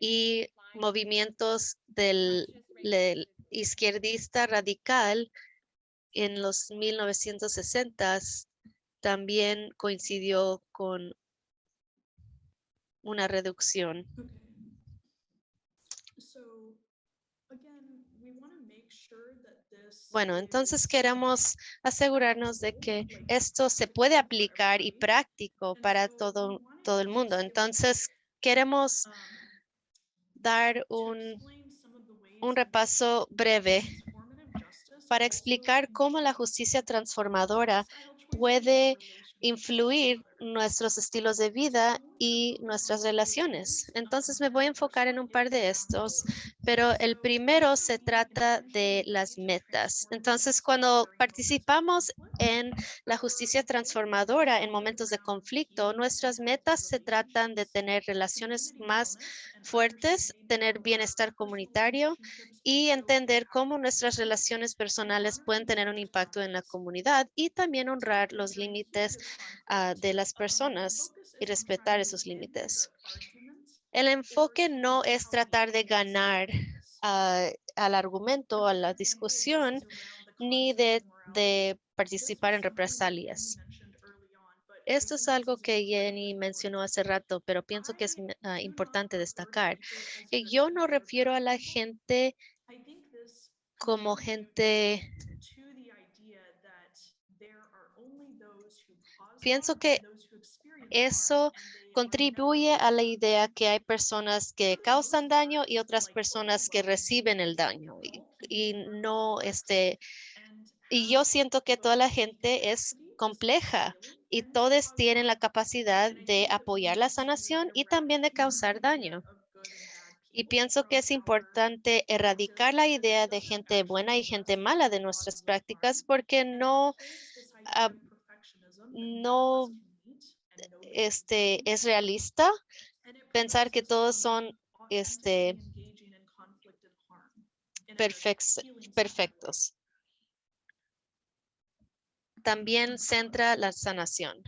y movimientos del izquierdista radical en los 1960s, también coincidió con una reducción. Bueno, entonces queremos asegurarnos de que esto se puede aplicar y práctico para todo el mundo. Entonces queremos dar un repaso breve para explicar cómo la justicia transformadora puede influir nuestros estilos de vida y nuestras relaciones. Entonces me voy a enfocar en un par de estos, pero el primero se trata de las metas. Entonces, cuando participamos en la justicia transformadora en momentos de conflicto, nuestras metas se tratan de tener relaciones más fuertes, tener bienestar comunitario y entender cómo nuestras relaciones personales pueden tener un impacto en la comunidad y también honrar los límites de las personas y respetar esos límites. El enfoque no es tratar de ganar al argumento, a la discusión, ni de participar en represalias. Esto es algo que Jenny mencionó hace rato, pero pienso que es importante destacar. Que yo no refiero a la gente como gente. Pienso que eso contribuye a la idea que hay personas que causan daño y otras personas que reciben el daño. Y yo siento que toda la gente es compleja y todos tienen la capacidad de apoyar la sanación y también de causar daño. Y pienso que es importante erradicar la idea de gente buena y gente mala de nuestras prácticas porque no no es realista pensar que todos son perfectos. También centra la sanación.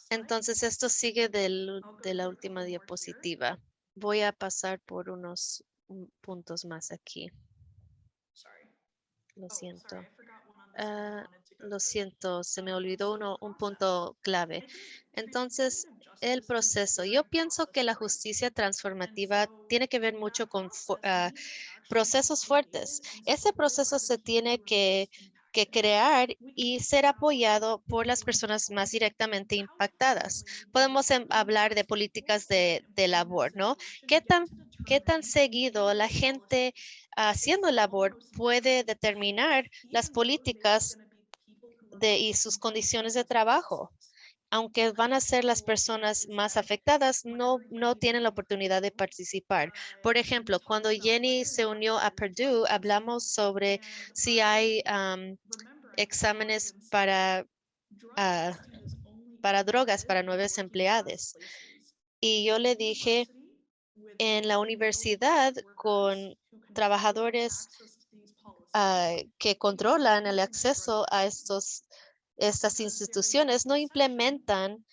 Entonces, esto sigue de la última diapositiva. Voy a pasar por unos puntos más aquí. Lo siento. Lo siento, se me olvidó un punto clave. Entonces, el proceso. Yo pienso que la justicia transformativa tiene que ver mucho con procesos fuertes. Ese proceso se tiene que crear y ser apoyado por las personas más directamente impactadas. Podemos hablar de políticas de labor, ¿no? ¿Qué tan seguido la gente haciendo labor puede determinar las políticas y sus condiciones de trabajo? Aunque van a ser las personas más afectadas, no tienen la oportunidad de participar. Por ejemplo, cuando Jenny se unió a Purdue, hablamos sobre si hay exámenes ah, para drogas para nuevos empleados. Y yo le dije, en la universidad con trabajadores que controlan el acceso a estas instituciones, no implementan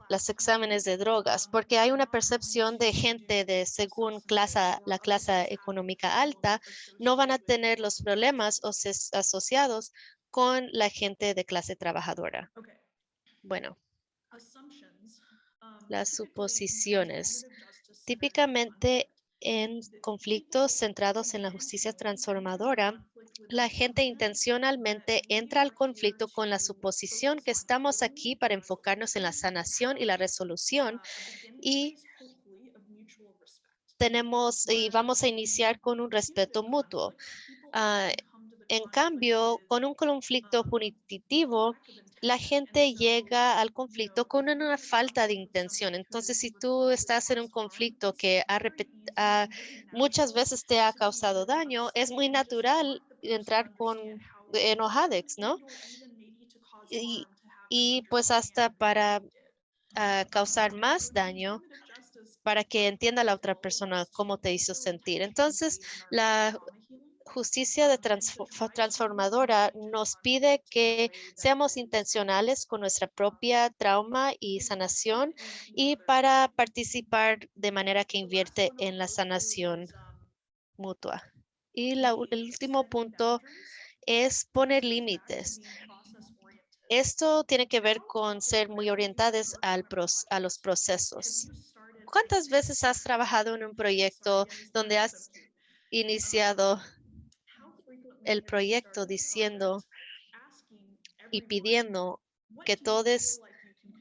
los exámenes de drogas, porque hay una percepción de gente de según la clase económica alta, no van a tener los problemas asociados con la gente de clase trabajadora. Bueno, las suposiciones. Típicamente en conflictos centrados en la justicia transformadora, la gente intencionalmente entra al conflicto con la suposición que estamos aquí para enfocarnos en la sanación y la resolución y vamos a iniciar con un respeto mutuo. Ah, en cambio, con un conflicto punitivo, la gente llega al conflicto con una falta de intención. Entonces, si tú estás en un conflicto que muchas veces te ha causado daño, es muy natural entrar con enojades, ¿no? Y, y pues hasta para causar más daño, para que entienda la otra persona cómo te hizo sentir. Entonces, la justicia transformadora nos pide que seamos intencionales con nuestra propia trauma y sanación y para participar de manera que invierte en la sanación mutua. Y el último punto es poner límites. Esto tiene que ver con ser muy orientados a los procesos. ¿Cuántas veces has trabajado en un proyecto donde has iniciado el proyecto diciendo y pidiendo que todos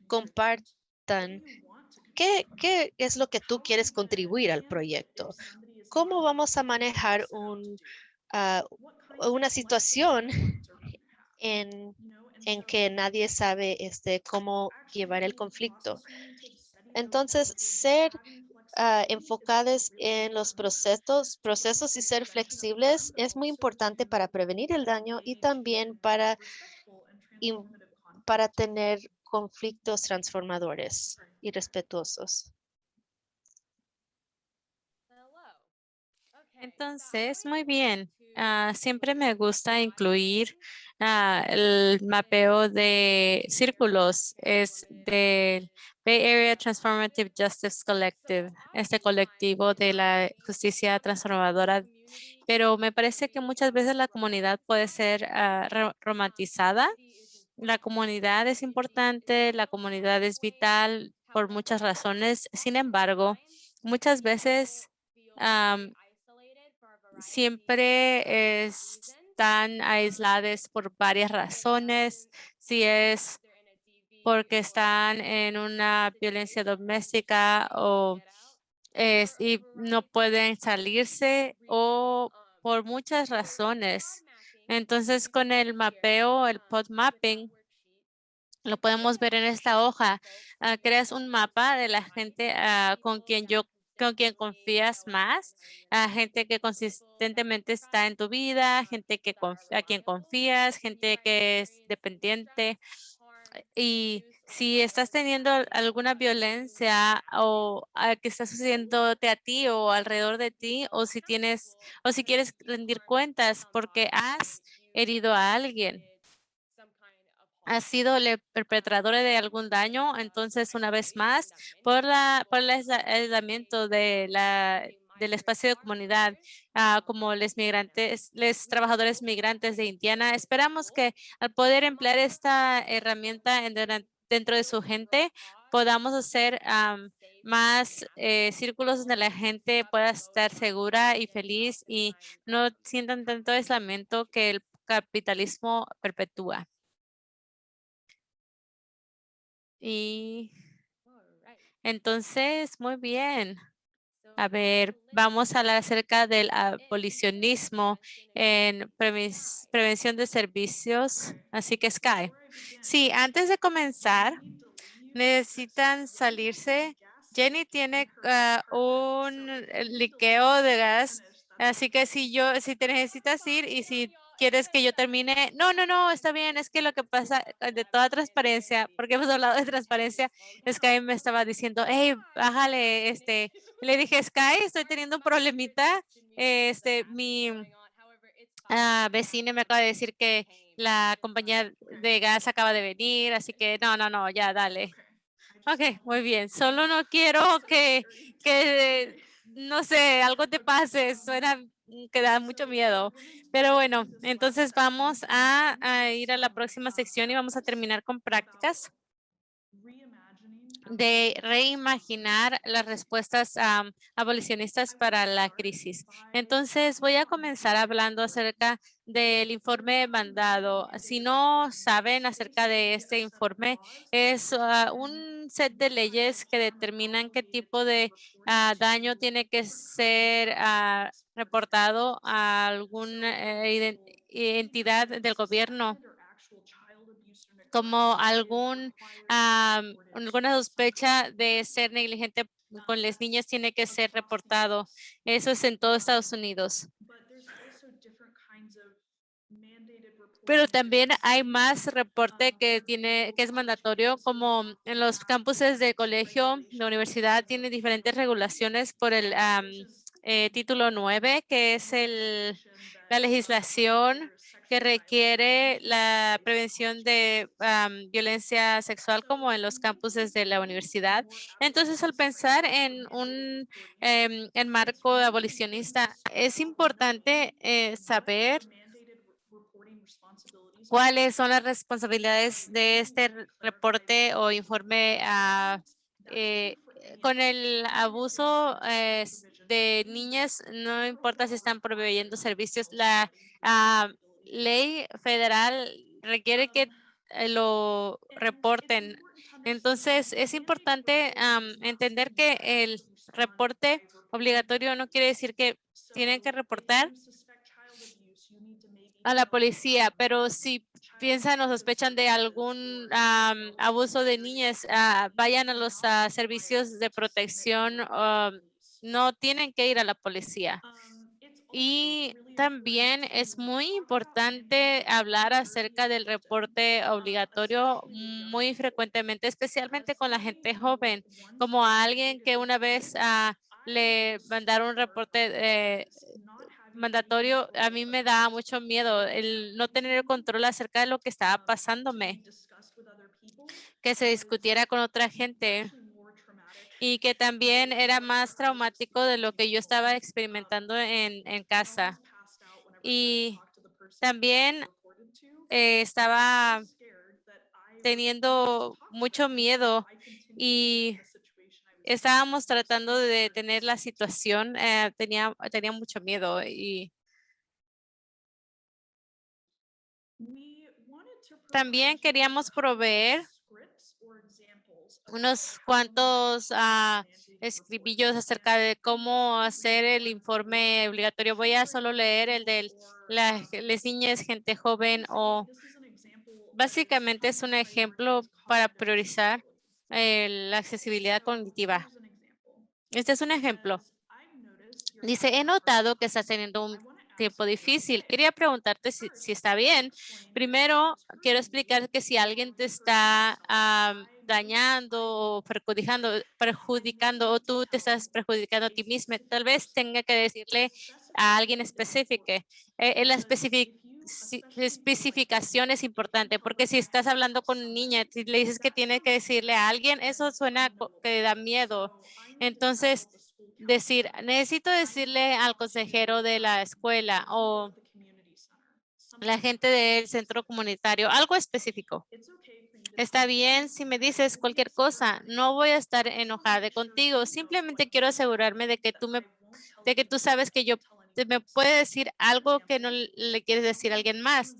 compartan qué es lo que tú quieres contribuir al proyecto? ¿Cómo vamos a manejar ah, una situación en, en que nadie sabe cómo llevar el conflicto? Entonces, ser enfocados en los procesos y ser flexibles es muy importante para prevenir el daño y también para tener conflictos transformadores y respetuosos. Entonces, muy bien. Siempre me gusta incluir el mapeo de círculos. Es del Bay Area Transformative Justice Collective, este colectivo de la justicia transformadora. Pero me parece que muchas veces la comunidad puede ser romantizada. La comunidad es importante, la comunidad es vital por muchas razones. Sin embargo, muchas veces siempre están aisladas por varias razones. Si es porque están en una violencia doméstica y no pueden salirse o por muchas razones. Entonces, con el mapeo, el pod mapping, lo podemos ver en esta hoja. Creas un mapa de la gente con quien yo con quien confías más, a gente que consistentemente está en tu vida, gente que a quien confías, gente que es dependiente. Y si estás teniendo alguna violencia o que está sucediéndote a ti o alrededor de ti, o si quieres rendir cuentas porque has herido a alguien, has sido el perpetrador de algún daño, entonces una vez más, por el aislamiento del espacio de comunidad, como los migrantes, los trabajadores migrantes de Indiana, esperamos que al poder emplear esta herramienta dentro de su gente, podamos hacer más círculos donde la gente pueda estar segura y feliz y no sientan tanto aislamiento que el capitalismo perpetúa. Y entonces, muy bien. A ver, vamos a hablar acerca del abolicionismo en prevención de servicios. Así que Sky. Sí, antes de comenzar, necesitan salirse. Jenny tiene un liqueo de gas, así que si te necesitas ir y si quieres que yo termine, no, está bien, es que lo que pasa de toda transparencia, porque hemos hablado de transparencia, Sky me estaba diciendo, hey, bájale, le dije, Sky, estoy teniendo un problemita, mi vecina me acaba de decir que la compañía de gas acaba de venir, así que no, ya, dale. Ok, muy bien. Solo no quiero no sé, algo te pase. Suena que da mucho miedo. Pero bueno, entonces vamos a ir a la próxima sección y vamos a terminar con prácticas de reimaginar las respuestas abolicionistas para la crisis. Entonces, voy a comenzar hablando acerca del informe mandado. Si no saben acerca de este informe, es un set de leyes que determinan qué tipo de daño tiene que ser reportado a alguna entidad del gobierno como alguna sospecha de ser negligente con las niñas tiene que ser reportado. Eso es en todo Estados Unidos. Pero también hay más reporte que es mandatorio, como en los campuses de colegio, la universidad tiene diferentes regulaciones por el título 9, que es la legislación que requiere la prevención de violencia sexual como en los campuses de la universidad. Entonces, al pensar en un en marco abolicionista, es importante saber cuáles son las responsabilidades de este reporte o informe con el abuso de niñas, no importa si están proveyendo servicios, la ley federal requiere que lo reporten. Entonces, es importante entender que el reporte obligatorio no quiere decir que tienen que reportar a la policía, pero si piensan o sospechan de algún abuso de niñas, vayan a los servicios de protección, no tienen que ir a la policía. Y también es muy importante hablar acerca del reporte obligatorio muy frecuentemente, especialmente con la gente joven, como a alguien que una vez le mandaron un reporte mandatorio. A mí me da mucho miedo el no tener el control acerca de lo que estaba pasándome, que se discutiera con otra gente y que también era más traumático de lo que yo estaba experimentando en casa. Y también estaba teniendo mucho miedo y estábamos tratando de detener la situación. Tenía mucho miedo y también queríamos proveer unos cuantos escribillos acerca de cómo hacer el informe obligatorio. Voy a solo leer el de las niñas, gente joven o básicamente es un ejemplo para priorizar la accesibilidad cognitiva. Este es un ejemplo. Dice, he notado que estás teniendo un tiempo difícil. Quería preguntarte si está bien. Primero, quiero explicar que si alguien te está dañando o perjudicando o tú te estás perjudicando a ti mismo, tal vez tenga que decirle a alguien específico. La especificación es importante porque si estás hablando con una niña y le dices que tiene que decirle a alguien, eso suena que da miedo. Entonces, decir, necesito decirle al consejero de la escuela o la gente del centro comunitario, algo específico. Está bien si me dices cualquier cosa, no voy a estar enojada contigo. Simplemente quiero asegurarme de que tú sabes que me puede decir algo que no le quieres decir a alguien más.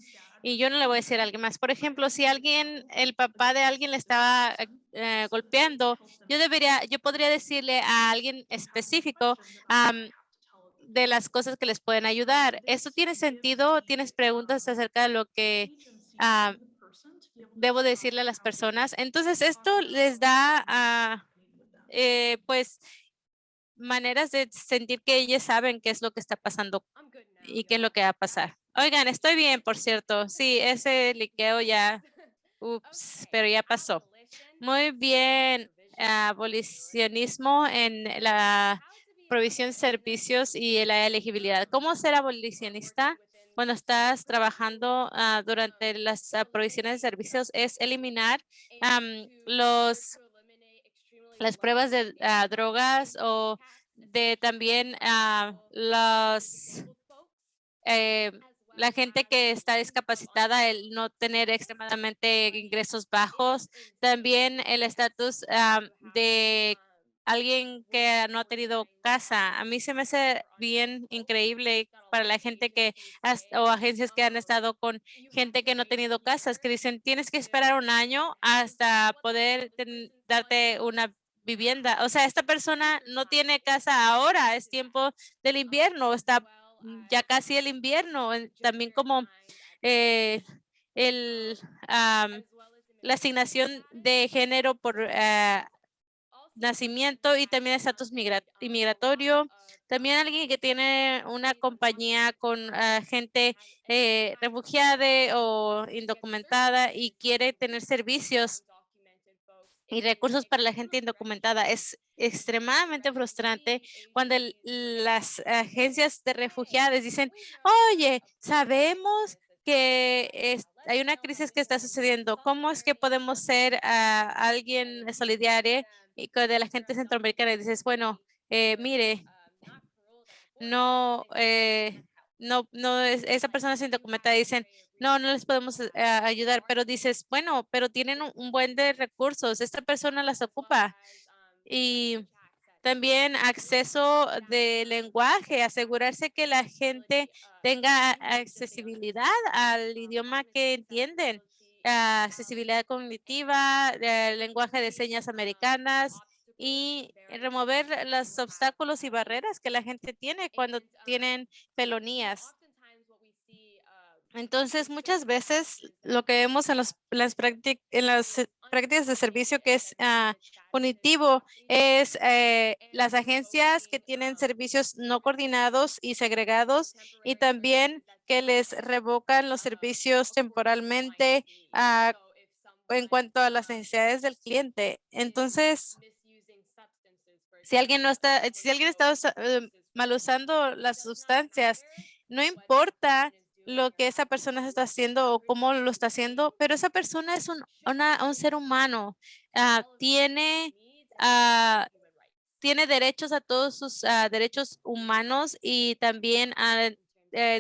Y yo no le voy a decir a alguien más. Por ejemplo, si el papá de alguien le estaba golpeando, yo podría decirle a alguien específico de las cosas que les pueden ayudar. ¿Esto tiene sentido? ¿Tienes preguntas acerca de lo que ah, debo decirle a las personas? Entonces, esto les da, pues, maneras de sentir que ellas saben qué es lo que está pasando y qué es lo que va a pasar. Oigan, estoy bien, por cierto. Sí, ese liqueo ya, ups, pero ya pasó. Muy bien, abolicionismo en la provisión de servicios y la elegibilidad. ¿Cómo ser abolicionista cuando estás trabajando durante las provisiones de servicios? Es eliminar las pruebas de drogas o de también eh, la gente que está discapacitada, el no tener extremadamente ingresos bajos, también el estatus de alguien que no ha tenido casa. A mí se me hace bien increíble para la gente o agencias que han estado con gente que no ha tenido casas, que dicen, tienes que esperar un año hasta poder darte una vivienda. O sea, esta persona no tiene casa ahora, es tiempo del invierno, está ya casi el invierno, también como eh, el, la asignación de género por nacimiento y también estatus inmigratorio. También alguien que tiene una compañía con gente refugiada o indocumentada y quiere tener servicios y recursos para la gente indocumentada. Es extremadamente frustrante cuando las agencias de refugiados dicen, oye, sabemos que hay una crisis que está sucediendo. ¿Cómo es que podemos ser alguien solidario y de la gente centroamericana? Y dices, bueno, mire, no, esa persona sin documentada dicen, no les podemos ayudar, pero dices, bueno, pero tienen un buen de recursos, esta persona las ocupa. Y también acceso de lenguaje, asegurarse que la gente tenga accesibilidad al idioma que entienden, accesibilidad cognitiva, lenguaje de señas americanas y remover los obstáculos y barreras que la gente tiene cuando tienen felonías. Entonces, muchas veces lo que vemos en las prácticas de servicio que es punitivo es las agencias que tienen servicios no coordinados y segregados y también que les revocan los servicios temporalmente en cuanto a las necesidades del cliente. Entonces, si alguien está mal usando las sustancias, no importa lo que esa persona está haciendo o cómo lo está haciendo, pero esa persona es un ser humano. Tiene, tiene derechos a todos sus derechos humanos y también a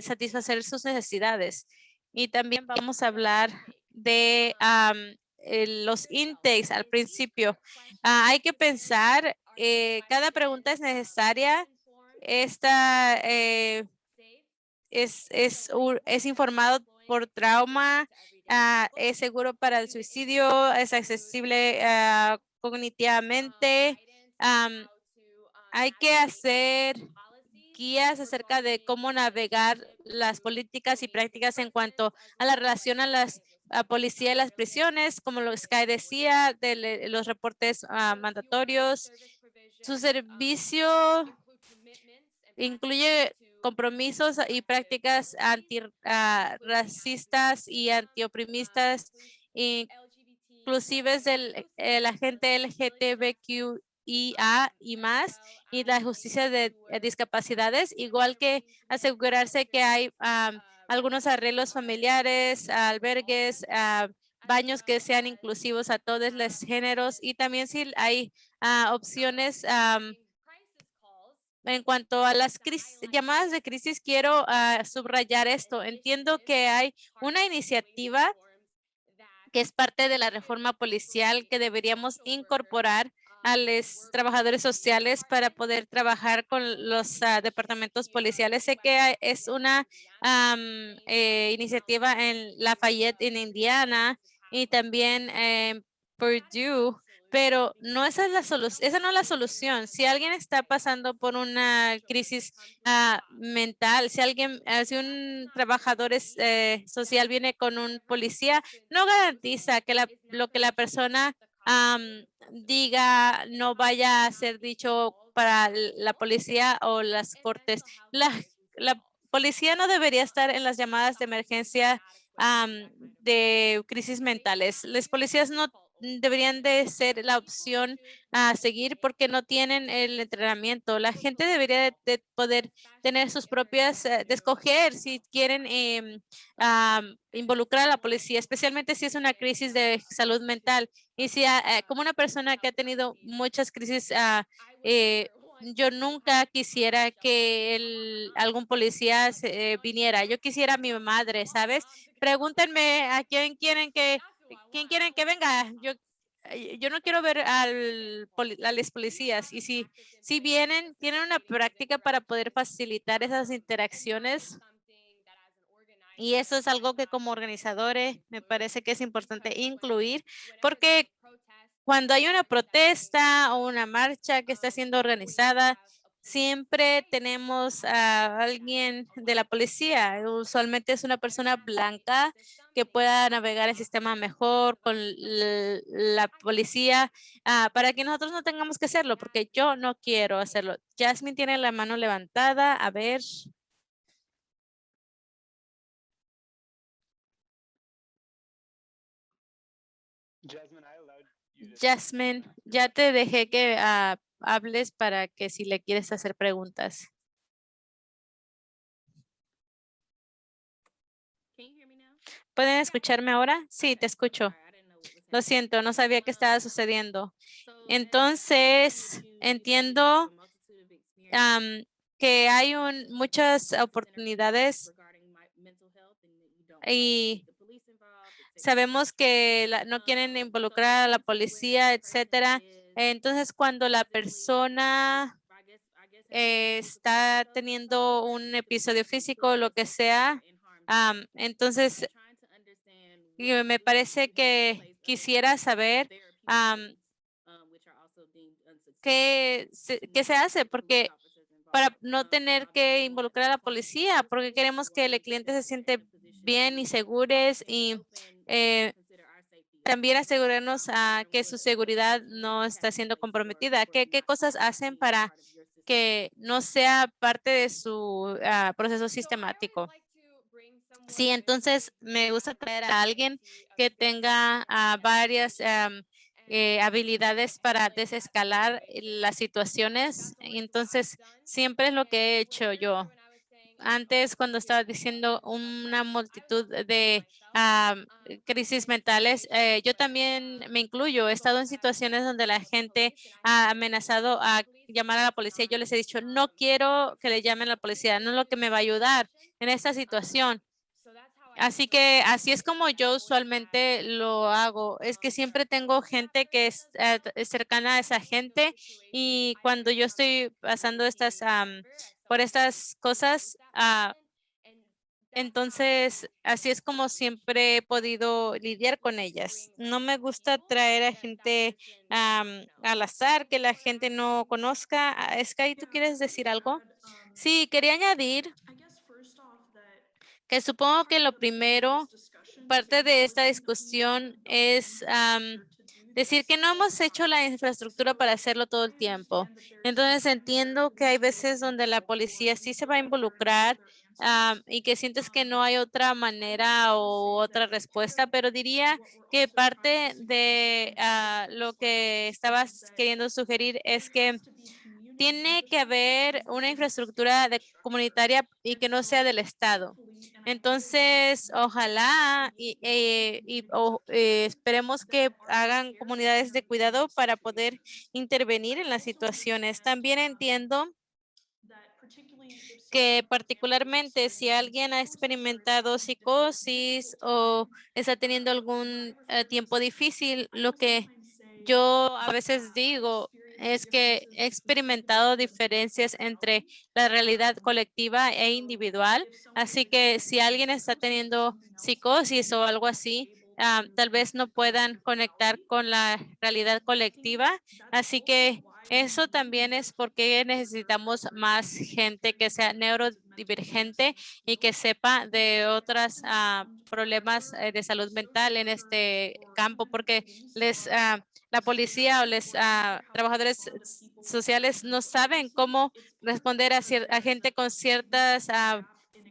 satisfacer sus necesidades. Y también vamos a hablar de los intakes al principio. Hay que pensar, cada pregunta es necesaria. Esta es informado por trauma, es seguro para el suicidio, es accesible cognitivamente. Hay que hacer guías acerca de cómo navegar las políticas y prácticas en cuanto a la relación a las policía en las prisiones, como lo Sky decía, de los reportes mandatorios. Su servicio incluye compromisos y prácticas antirracistas y antioprimistas, inclusive la gente LGTBQIA y más, y la justicia de discapacidades, igual que asegurarse que hay algunos arreglos familiares, albergues, baños que sean inclusivos a todos los géneros, y también si hay opciones en cuanto a las llamadas de crisis, quiero subrayar esto. Entiendo que hay una iniciativa que es parte de la reforma policial que deberíamos incorporar a los trabajadores sociales para poder trabajar con los departamentos policiales. Sé que es una iniciativa en Lafayette, en Indiana, y también en Purdue, pero no esa es la solución, esa no es la solución. Si alguien está pasando por una crisis mental, si un trabajador social viene con un policía, no garantiza que lo que la persona diga no vaya a ser dicho para la policía o las cortes. La policía no debería estar en las llamadas de emergencia de crisis mentales. Los policías no deberían de ser la opción a seguir porque no tienen el entrenamiento. La gente debería de poder tener sus propias, de escoger si quieren involucrar a la policía, especialmente si es una crisis de salud mental. Y si como una persona que ha tenido muchas crisis, yo nunca quisiera que algún policía viniera. Yo quisiera a mi madre, ¿sabes? Pregúntenme a quién quieren que venga. Yo no quiero ver a los policías, y si vienen, tienen una práctica para poder facilitar esas interacciones, y eso es algo que como organizadores me parece que es importante incluir, porque cuando hay una protesta o una marcha que está siendo organizada, siempre tenemos a alguien de la policía. Usualmente es una persona blanca que pueda navegar el sistema mejor con la policía, para que nosotros no tengamos que hacerlo, porque yo no quiero hacerlo. Jasmine tiene la mano levantada. A ver. Jasmine, ya te dejé que hables para que si le quieres hacer preguntas. ¿Pueden escucharme ahora? Sí, te escucho. Lo siento, no sabía qué estaba sucediendo. Entonces, entiendo que hay muchas oportunidades y sabemos que no quieren involucrar a la policía, etcétera. Entonces, cuando la persona está teniendo un episodio físico o lo que sea, entonces me parece que quisiera saber qué se hace, porque para no tener que involucrar a la policía, porque queremos que el cliente se siente bien y segures, y también asegurarnos que su seguridad no está siendo comprometida. ¿Qué cosas hacen para que no sea parte de su proceso sistemático? Sí, entonces me gusta traer a alguien que tenga varias habilidades para desescalar las situaciones. Entonces, siempre es lo que he hecho yo. Antes, cuando estaba diciendo una multitud de crisis mentales, yo también me incluyo. He estado en situaciones donde la gente ha amenazado a llamar a la policía. Yo les he dicho, no quiero que le llamen a la policía, no es lo que me va a ayudar en esta situación. Así que así es como yo usualmente lo hago. Es que siempre tengo gente que es cercana a esa gente, y cuando yo estoy pasando por estas cosas, entonces así es como siempre he podido lidiar con ellas. No me gusta traer a gente al azar que la gente no conozca. Sky, ¿tú quieres decir algo? Sí, quería añadir que supongo que lo primero parte de esta discusión es decir que no hemos hecho la infraestructura para hacerlo todo el tiempo. Entonces entiendo que hay veces donde la policía sí se va a involucrar y que sientes que no hay otra manera o otra respuesta, pero diría que parte de lo que estabas queriendo sugerir es que tiene que haber una infraestructura comunitaria y que no sea del Estado. Entonces, ojalá esperemos que hagan comunidades de cuidado para poder intervenir en las situaciones. También entiendo que particularmente si alguien ha experimentado psicosis o está teniendo algún tiempo difícil, lo que yo a veces digo es que he experimentado diferencias entre la realidad colectiva e individual. Así que si alguien está teniendo psicosis o algo así, tal vez no puedan conectar con la realidad colectiva. Así que eso también es porque necesitamos más gente que sea neurodivergente y que sepa de otros problemas de salud mental en este campo, porque la policía o los trabajadores sociales no saben cómo responder a gente con ciertas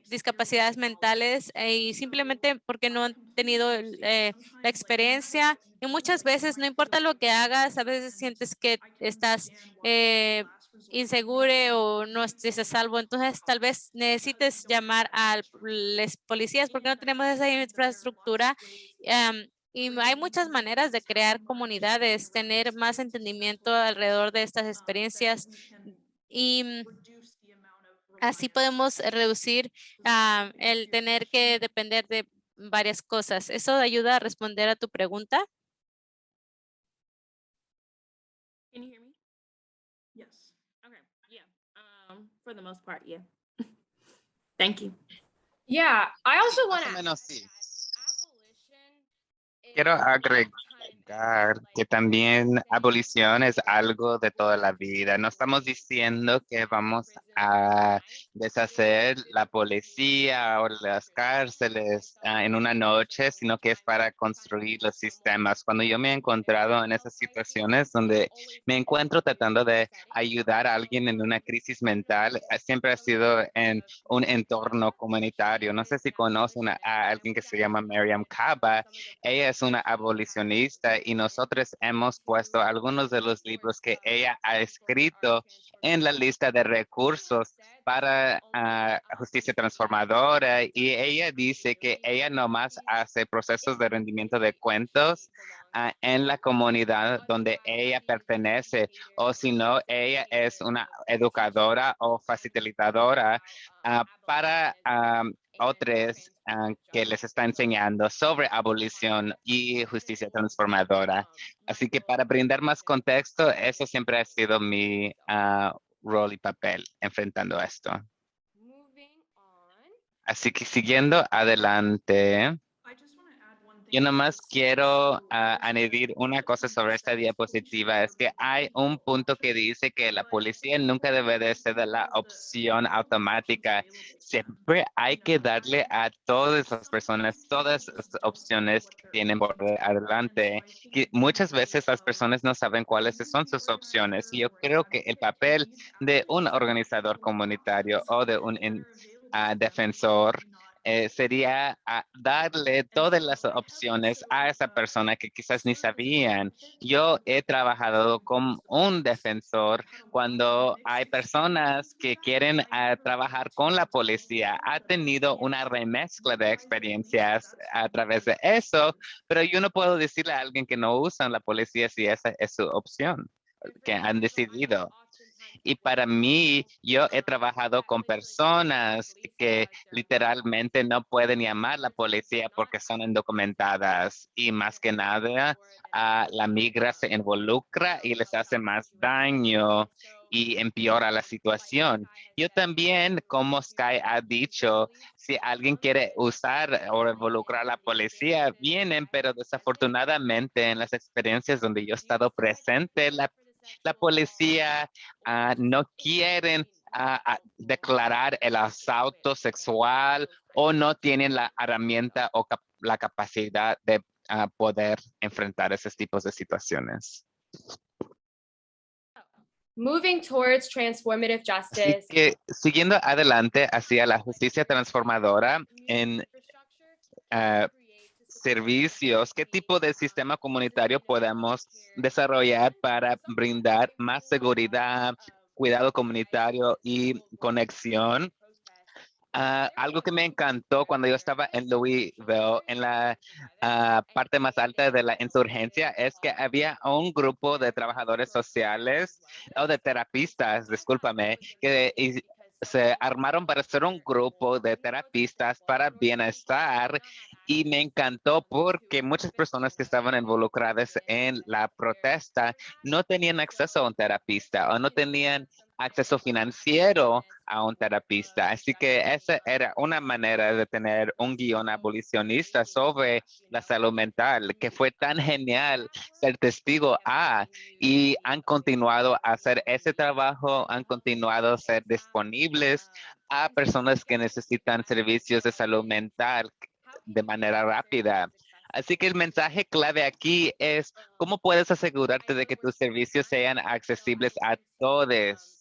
discapacidades mentales y simplemente porque no han tenido la experiencia. Y muchas veces, no importa lo que hagas, a veces sientes que estás inseguro o no estés a salvo. Entonces, tal vez necesites llamar a los policías porque no tenemos esa infraestructura. Y hay muchas maneras de crear comunidades, tener más entendimiento alrededor de estas experiencias y así podemos reducir el tener que depender de varias cosas. ¿Eso ayuda a responder a tu pregunta? Can you hear me? Yes. Okay. Yeah. For the most part, yeah. Thank you. Yeah, I also want Más o to. menos sí. Quiero agregar que también abolición es algo de toda la vida. No estamos diciendo que vamos a deshacer la policía o las cárceles en una noche, sino que es para construir los sistemas. Cuando yo me he encontrado en esas situaciones donde me encuentro tratando de ayudar a alguien en una crisis mental, siempre ha sido en un entorno comunitario. No sé si conocen a alguien que se llama Miriam Kaba. Ella es una abolicionista y nosotros hemos puesto algunos de los libros que ella ha escrito en la lista de recursos para justicia transformadora, y ella dice que ella nomás hace procesos de rendimiento de cuentos en la comunidad donde ella pertenece, o si no, ella es una educadora o facilitadora para otros que les está enseñando sobre abolición y justicia transformadora. Así que para brindar más contexto, eso siempre ha sido mi rol y papel enfrentando esto. Así que siguiendo adelante, yo nomás quiero añadir una cosa sobre esta diapositiva. Es que hay un punto que dice que la policía nunca debe de ser la opción automática. Siempre hay que darle a todas las personas todas las opciones que tienen por adelante. Que muchas veces las personas no saben cuáles son sus opciones. Y yo creo que el papel de un organizador comunitario o de un defensor sería darle todas las opciones a esa persona que quizás ni sabían. Yo he trabajado con un defensor cuando hay personas que quieren trabajar con la policía. Ha tenido una remezcla de experiencias a través de eso, pero yo no puedo decirle a alguien que no usa la policía si esa es su opción que han decidido. Y para mí, yo he trabajado con personas que literalmente no pueden llamar a la policía porque son indocumentadas, y más que nada la migra se involucra y les hace más daño y empeora la situación. Yo también, como Sky ha dicho, si alguien quiere usar o involucrar a la policía, vienen, pero desafortunadamente en las experiencias donde yo he estado presente, la policía no quieren declarar el asalto sexual o no tienen la herramienta o la capacidad de poder enfrentar esos tipos de situaciones. Moving towards transformative Así justice. que siguiendo adelante hacia la justicia transformadora en servicios, ¿qué tipo de sistema comunitario podemos desarrollar para brindar más seguridad, cuidado comunitario y conexión? Algo que me encantó cuando yo estaba en Louisville, en la parte más alta de la insurgencia, es que había un grupo de trabajadores sociales o de terapistas, discúlpame, que se armaron para ser un grupo de terapistas para bienestar y me encantó porque muchas personas que estaban involucradas en la protesta no tenían acceso a un terapista o no tenían acceso financiero a un terapista. Así que esa era una manera de tener un guión abolicionista sobre la salud mental, que fue tan genial ser testigo y han continuado a hacer ese trabajo, han continuado a ser disponibles a personas que necesitan servicios de salud mental de manera rápida. Así que el mensaje clave aquí es cómo puedes asegurarte de que tus servicios sean accesibles a todos.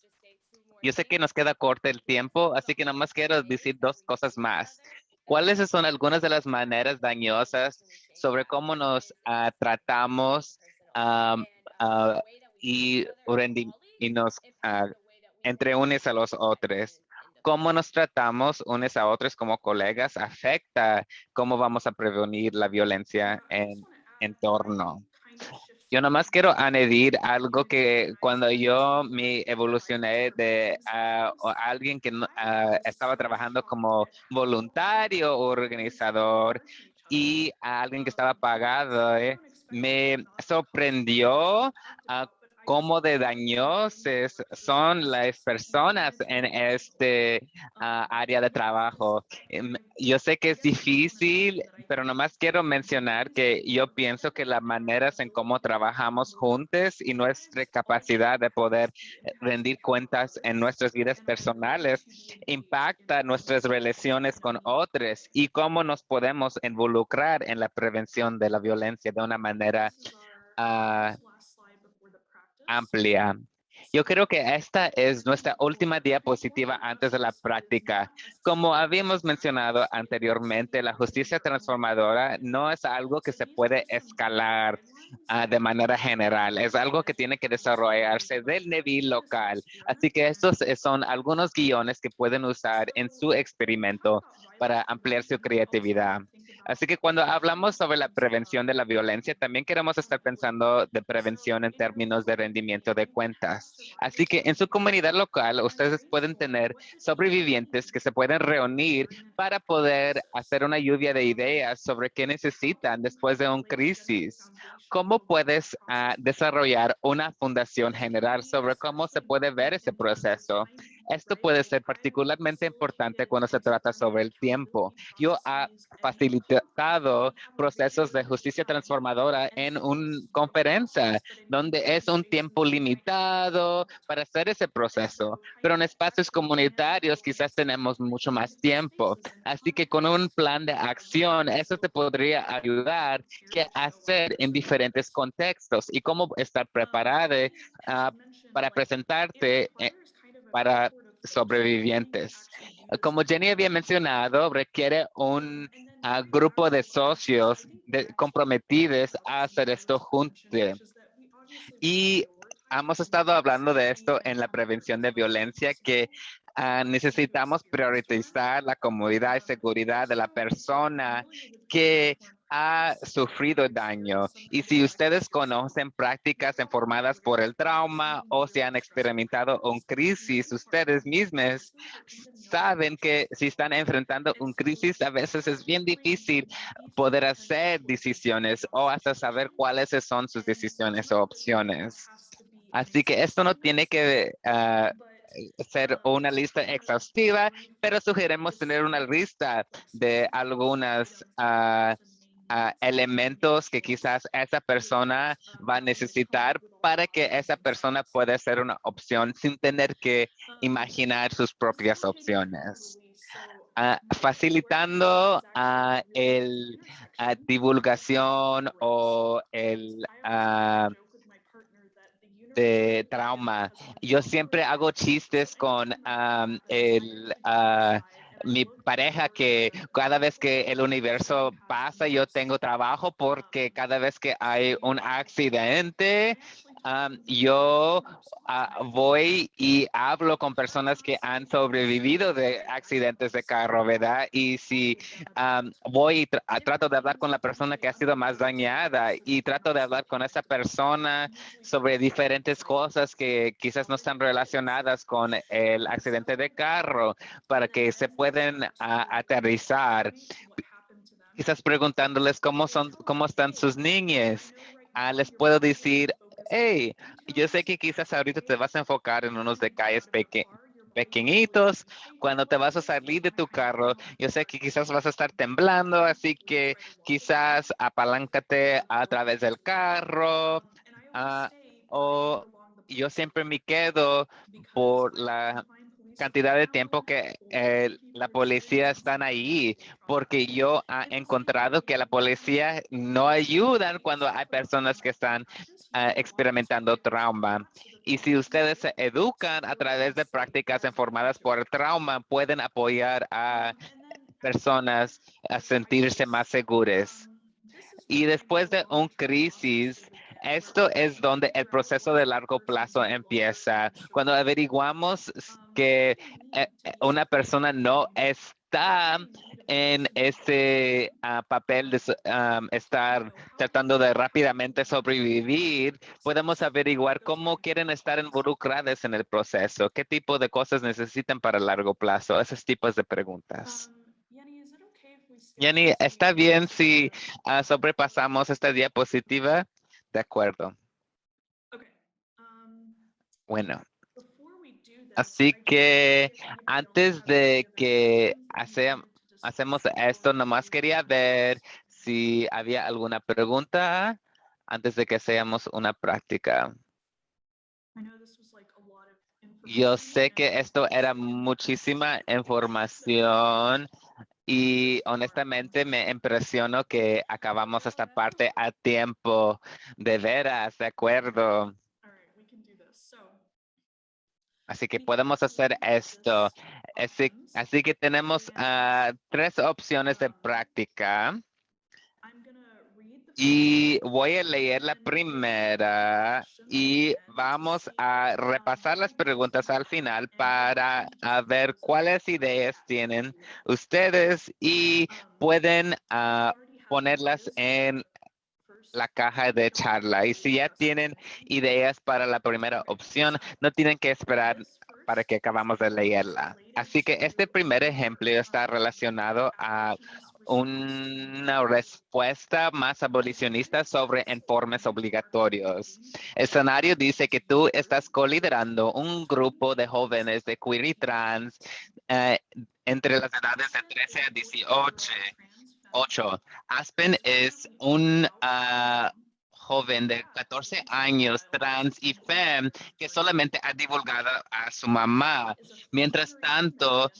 Yo sé que nos queda corto el tiempo, así que nomás quiero decir dos cosas más. ¿Cuáles son algunas de las maneras dañosas sobre cómo nos tratamos y nos entre unos a los otros? Cómo nos tratamos unos a otros como colegas afecta cómo vamos a prevenir la violencia en entorno. Yo nomás quiero añadir algo que cuando yo me evolucioné de alguien que estaba trabajando como voluntario o organizador y a alguien que estaba pagado, me sorprendió cómo de dañosas son las personas en este área de trabajo. Yo sé que es difícil, pero nomás quiero mencionar que yo pienso que las maneras en cómo trabajamos juntos y nuestra capacidad de poder rendir cuentas en nuestras vidas personales impacta nuestras relaciones con otros y cómo nos podemos involucrar en la prevención de la violencia de una manera amplia. Yo creo que esta es nuestra última diapositiva antes de la práctica. Como habíamos mencionado anteriormente, la justicia transformadora no es algo que se puede escalar de manera general. Es algo que tiene que desarrollarse del nivel local. Así que estos son algunos guiones que pueden usar en su experimento para ampliar su creatividad. Así que cuando hablamos sobre la prevención de la violencia, también queremos estar pensando de prevención en términos de rendimiento de cuentas. Así que en su comunidad local, ustedes pueden tener sobrevivientes que se pueden reunir para poder hacer una lluvia de ideas sobre qué necesitan después de una crisis. ¿Cómo puedes desarrollar una fundación general sobre cómo se puede ver ese proceso? Esto puede ser particularmente importante cuando se trata sobre el tiempo. Yo he facilitado procesos de justicia transformadora en una conferencia donde es un tiempo limitado para hacer ese proceso, pero en espacios comunitarios quizás tenemos mucho más tiempo. Así que con un plan de acción, eso te podría ayudar qué hacer en diferentes contextos y cómo estar preparado para presentarte para sobrevivientes. Como Jenny había mencionado, requiere un grupo de socios comprometidos a hacer esto juntos. Y hemos estado hablando de esto en la prevención de violencia, que necesitamos priorizar la comodidad y seguridad de la persona que ha sufrido daño. Y si ustedes conocen prácticas informadas por el trauma o si han experimentado una crisis ustedes mismos, saben que si están enfrentando una crisis, a veces es bien difícil poder hacer decisiones o hasta saber cuáles son sus decisiones o opciones. Así que esto no tiene que ser una lista exhaustiva, pero sugerimos tener una lista de algunas elementos que quizás esa persona va a necesitar para que esa persona pueda ser una opción sin tener que imaginar sus propias opciones. Facilitando el divulgación o el de trauma. Yo siempre hago chistes con mi pareja que cada vez que el universo pasa, yo tengo trabajo porque cada vez que hay un accidente, yo voy y hablo con personas que han sobrevivido de accidentes de carro, ¿verdad? Y si voy y trato de hablar con la persona que ha sido más dañada y trato de hablar con esa persona sobre diferentes cosas que quizás no están relacionadas con el accidente de carro para que se pueden aterrizar. Quizás preguntándoles cómo están sus niñas. Les puedo decir, hey, yo sé que quizás ahorita te vas a enfocar en unos de calles pequeñitos. Cuando te vas a salir de tu carro, yo sé que quizás vas a estar temblando, así que quizás apaláncate a través del carro. O yo siempre me quedo por la cantidad de tiempo que la policía están ahí, porque yo he encontrado que la policía no ayudan cuando hay personas que están experimentando trauma. Y si ustedes se educan a través de prácticas informadas por el trauma, pueden apoyar a personas a sentirse más seguras. Y después de un crisis, esto es donde el proceso de largo plazo empieza. Cuando averiguamos que una persona no está en ese papel de estar tratando de rápidamente sobrevivir, podemos averiguar cómo quieren estar involucradas en el proceso, qué tipo de cosas necesitan para largo plazo, esos tipos de preguntas. Jenny, ¿está bien si sobrepasamos esta diapositiva? De acuerdo. Bueno, así que antes de que hacemos esto, nomás quería ver si había alguna pregunta antes de que hacemos una práctica. Yo sé que esto era muchísima información. Y honestamente me impresionó que acabamos esta parte a tiempo. De veras, de acuerdo. Así que podemos hacer esto. Así que tenemos 3 opciones de práctica. Y voy a leer la primera y vamos a repasar las preguntas al final para ver cuáles ideas tienen ustedes y pueden ponerlas en la caja de charla. Y si ya tienen ideas para la primera opción, no tienen que esperar para que acabamos de leerla. Así que este primer ejemplo está relacionado a una respuesta más abolicionista sobre informes obligatorios. El escenario dice que tú estás coliderando un grupo de jóvenes de queer y trans entre las edades de 13 a 18. Aspen es un joven de 14 años, trans y femme, que solamente ha divulgado a su mamá. Mientras tanto,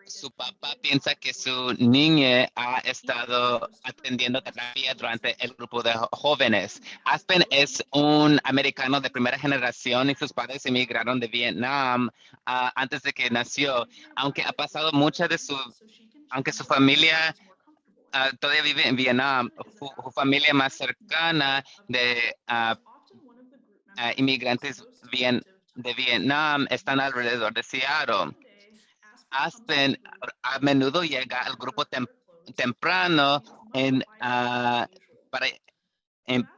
su papá piensa que su niña ha estado atendiendo terapia durante el grupo de jóvenes. Aspen es un americano de primera generación y sus padres emigraron de Vietnam antes de que nació. Aunque ha pasado aunque su familia todavía vive en Vietnam, su familia más cercana de inmigrantes de Vietnam están alrededor de Seattle. Aspen a menudo llega al grupo temprano para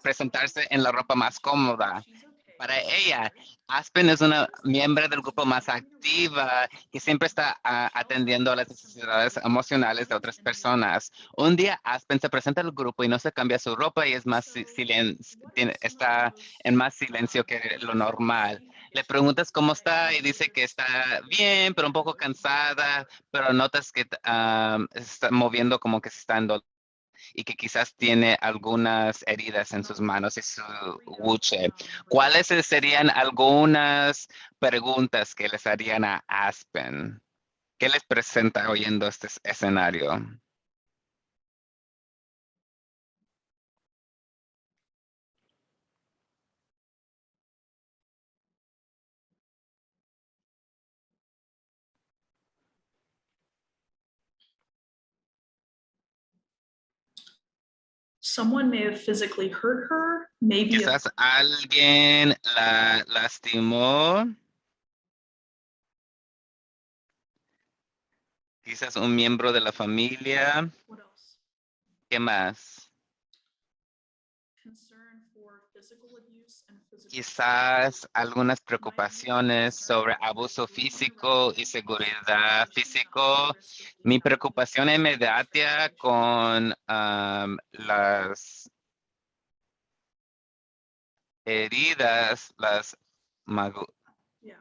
presentarse en la ropa más cómoda. Para ella, Aspen es una miembro del grupo más activa que siempre está atendiendo a las necesidades emocionales de otras personas. Un día Aspen se presenta al grupo y no se cambia su ropa y es más está en más silencio que lo normal. Le preguntas cómo está y dice que está bien, pero un poco cansada, pero notas que está moviendo como que se está en dolor. y que quizás tiene algunas heridas en sus manos y su buche. ¿Cuáles serían algunas preguntas que les harían a Aspen? ¿Qué les presenta oyendo este escenario? Someone may have physically hurt her, maybe Quizás alguien la lastimó. Quizás un miembro de la familia. what else? ¿Qué más? Concern for physical abuse and physical Quizás algunas preocupaciones sobre abuso físico y seguridad físico. Mi preocupación inmediata con las heridas, yeah.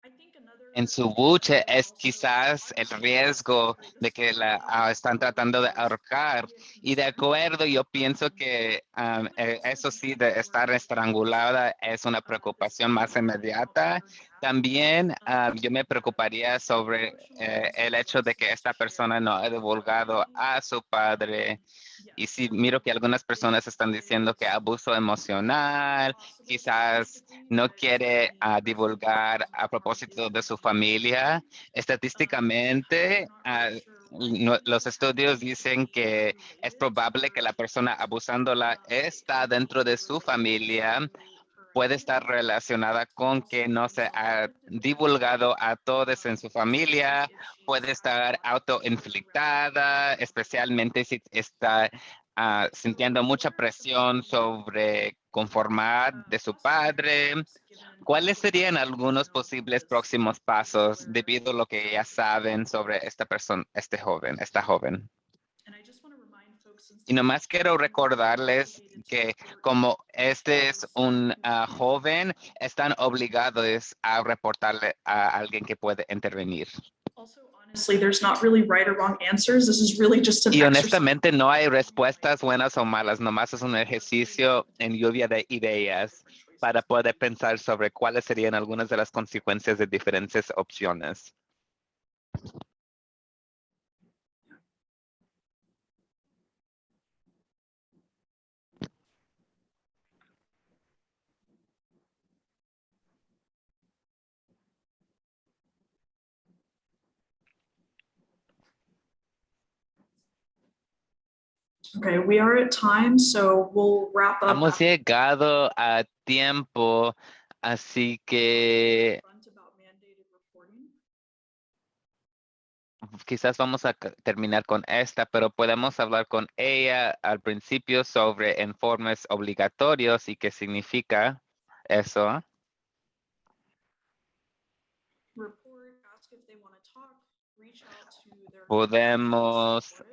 I think another en su buche es quizás el riesgo de que la están tratando de ahorcar. Y de acuerdo, yo pienso que eso sí, de estar estrangulada es una preocupación más inmediata. También yo me preocuparía sobre el hecho de que esta persona no ha divulgado a su padre. Y sí, miro que algunas personas están diciendo que abuso emocional, quizás no quiere divulgar a propósito de su familia. Estadísticamente, los estudios dicen que es probable que la persona abusándola está dentro de su familia. Puede estar relacionada con que no se ha divulgado a todos en su familia, puede estar autoinflictada, especialmente si está sintiendo mucha presión sobre conformar de su padre. ¿Cuáles serían algunos posibles próximos pasos debido a lo que ya saben sobre esta persona, esta joven? Y nomás quiero recordarles que como este es un joven, están obligados a reportarle a alguien que puede intervenir. honestly, there's not really right or wrong answers. This is really just an Y exercise. honestamente no hay respuestas buenas o malas, nomás es un ejercicio en lluvia de ideas para poder pensar sobre cuáles serían algunas de las consecuencias de diferentes opciones. Okay, we are at time, so we'll wrap up. Hemos llegado a tiempo, así que About mandated reporting. quizás vamos a terminar con esta, pero podemos hablar con ella al principio sobre informes obligatorios y qué significa eso. Report, ask if they want to talk, reach out to their Podemos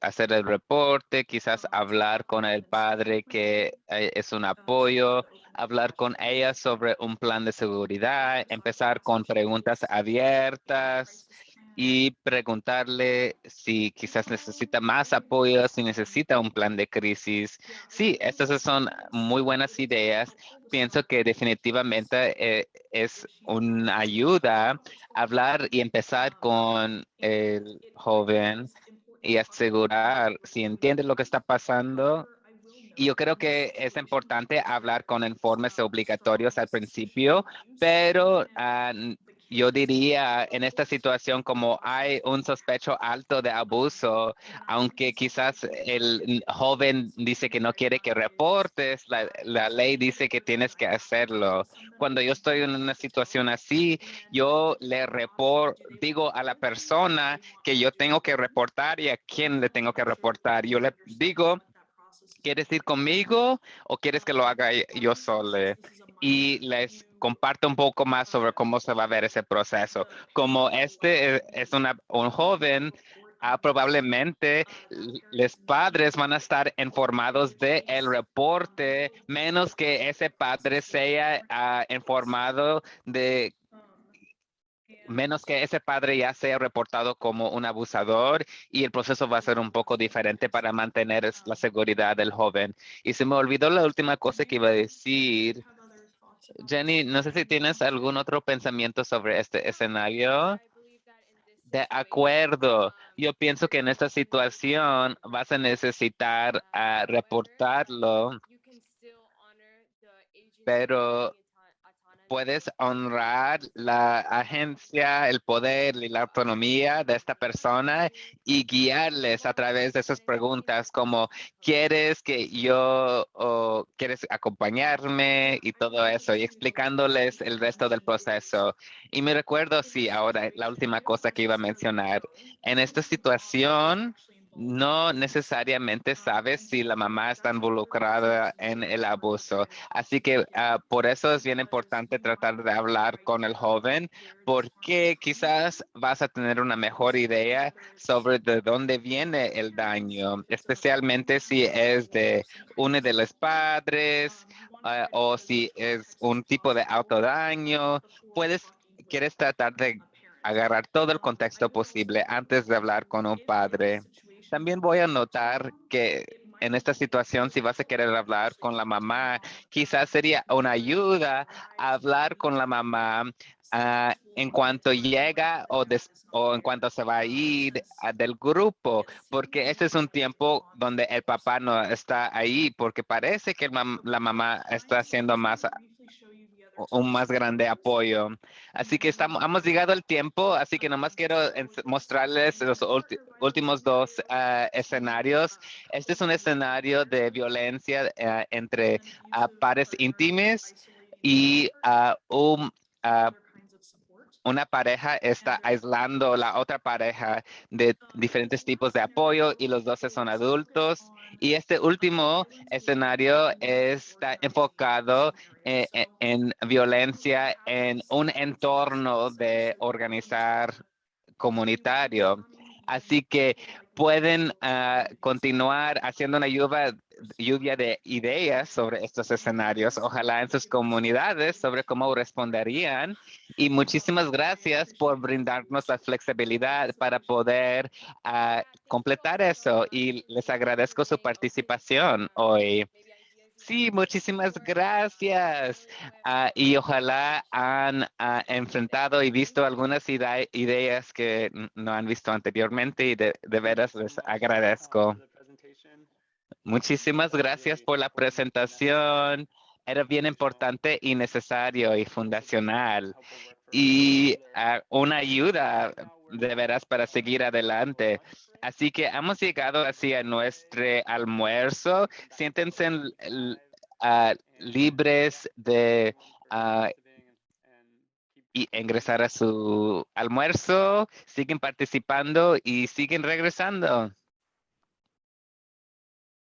hacer el reporte, quizás hablar con el padre que es un apoyo, hablar con ella sobre un plan de seguridad, empezar con preguntas abiertas y preguntarle si quizás necesita más apoyo, si necesita un plan de crisis. Sí, estas son muy buenas ideas. Pienso que definitivamente es una ayuda hablar y empezar con el joven y asegurar si entiende lo que está pasando. Y yo creo que es importante hablar con informes obligatorios al principio, pero yo diría en esta situación como hay un sospecho alto de abuso, aunque quizás el joven dice que no quiere que reportes, la ley dice que tienes que hacerlo. Cuando yo estoy en una situación así, yo digo a la persona que yo tengo que reportar y a quién le tengo que reportar. Yo le digo, ¿quieres ir conmigo o quieres que lo haga yo solo? Y les comparto un poco más sobre cómo se va a ver ese proceso. Como este es un joven, probablemente los padres van a estar informados del reporte, menos que ese padre sea informado de menos que ese padre ya sea reportado como un abusador, y el proceso va a ser un poco diferente para mantener la seguridad del joven. Y se me olvidó la última cosa que iba a decir. Jenny, no sé si tienes algún otro pensamiento sobre este escenario. De acuerdo. Yo pienso que en esta situación vas a necesitar reportarlo, pero puedes honrar la agencia, el poder y la autonomía de esta persona y guiarles a través de esas preguntas como ¿quieres que yo o quieres acompañarme? Y todo eso, y explicándoles el resto del proceso. Y me recuerdo, sí, ahora la última cosa que iba a mencionar. En esta situación, no necesariamente sabes si la mamá está involucrada en el abuso. Así que por eso es bien importante tratar de hablar con el joven, porque quizás vas a tener una mejor idea sobre de dónde viene el daño, especialmente si es de uno de los padres o si es un tipo de autodaño. Quieres tratar de agarrar todo el contexto posible antes de hablar con un padre. También voy a notar que en esta situación, si vas a querer hablar con la mamá, quizás sería una ayuda hablar con la mamá en cuanto llega o en cuanto se va a ir del grupo, porque este es un tiempo donde el papá no está ahí, porque parece que la mamá está haciendo un más grande apoyo. Así que hemos llegado al tiempo, así que nomás quiero mostrarles los últimos dos escenarios. Este es un escenario de violencia entre pares íntimos y una pareja está aislando a la otra pareja de diferentes tipos de apoyo y los dos son adultos. Y este último escenario está enfocado en violencia en un entorno de organizar comunitario. Así que pueden continuar haciendo una lluvia de ideas sobre estos escenarios, ojalá en sus comunidades, sobre cómo responderían. Y muchísimas gracias por brindarnos la flexibilidad para poder completar eso. Y les agradezco su participación hoy. Sí, muchísimas gracias. Y ojalá han enfrentado y visto algunas ideas que no han visto anteriormente, y de veras les agradezco. Muchísimas gracias por la presentación. Era bien importante y necesario y fundacional, y una ayuda de veras para seguir adelante. Así que hemos llegado así a nuestro almuerzo. Siéntense libres de ingresar a su almuerzo. Siguen participando y siguen regresando.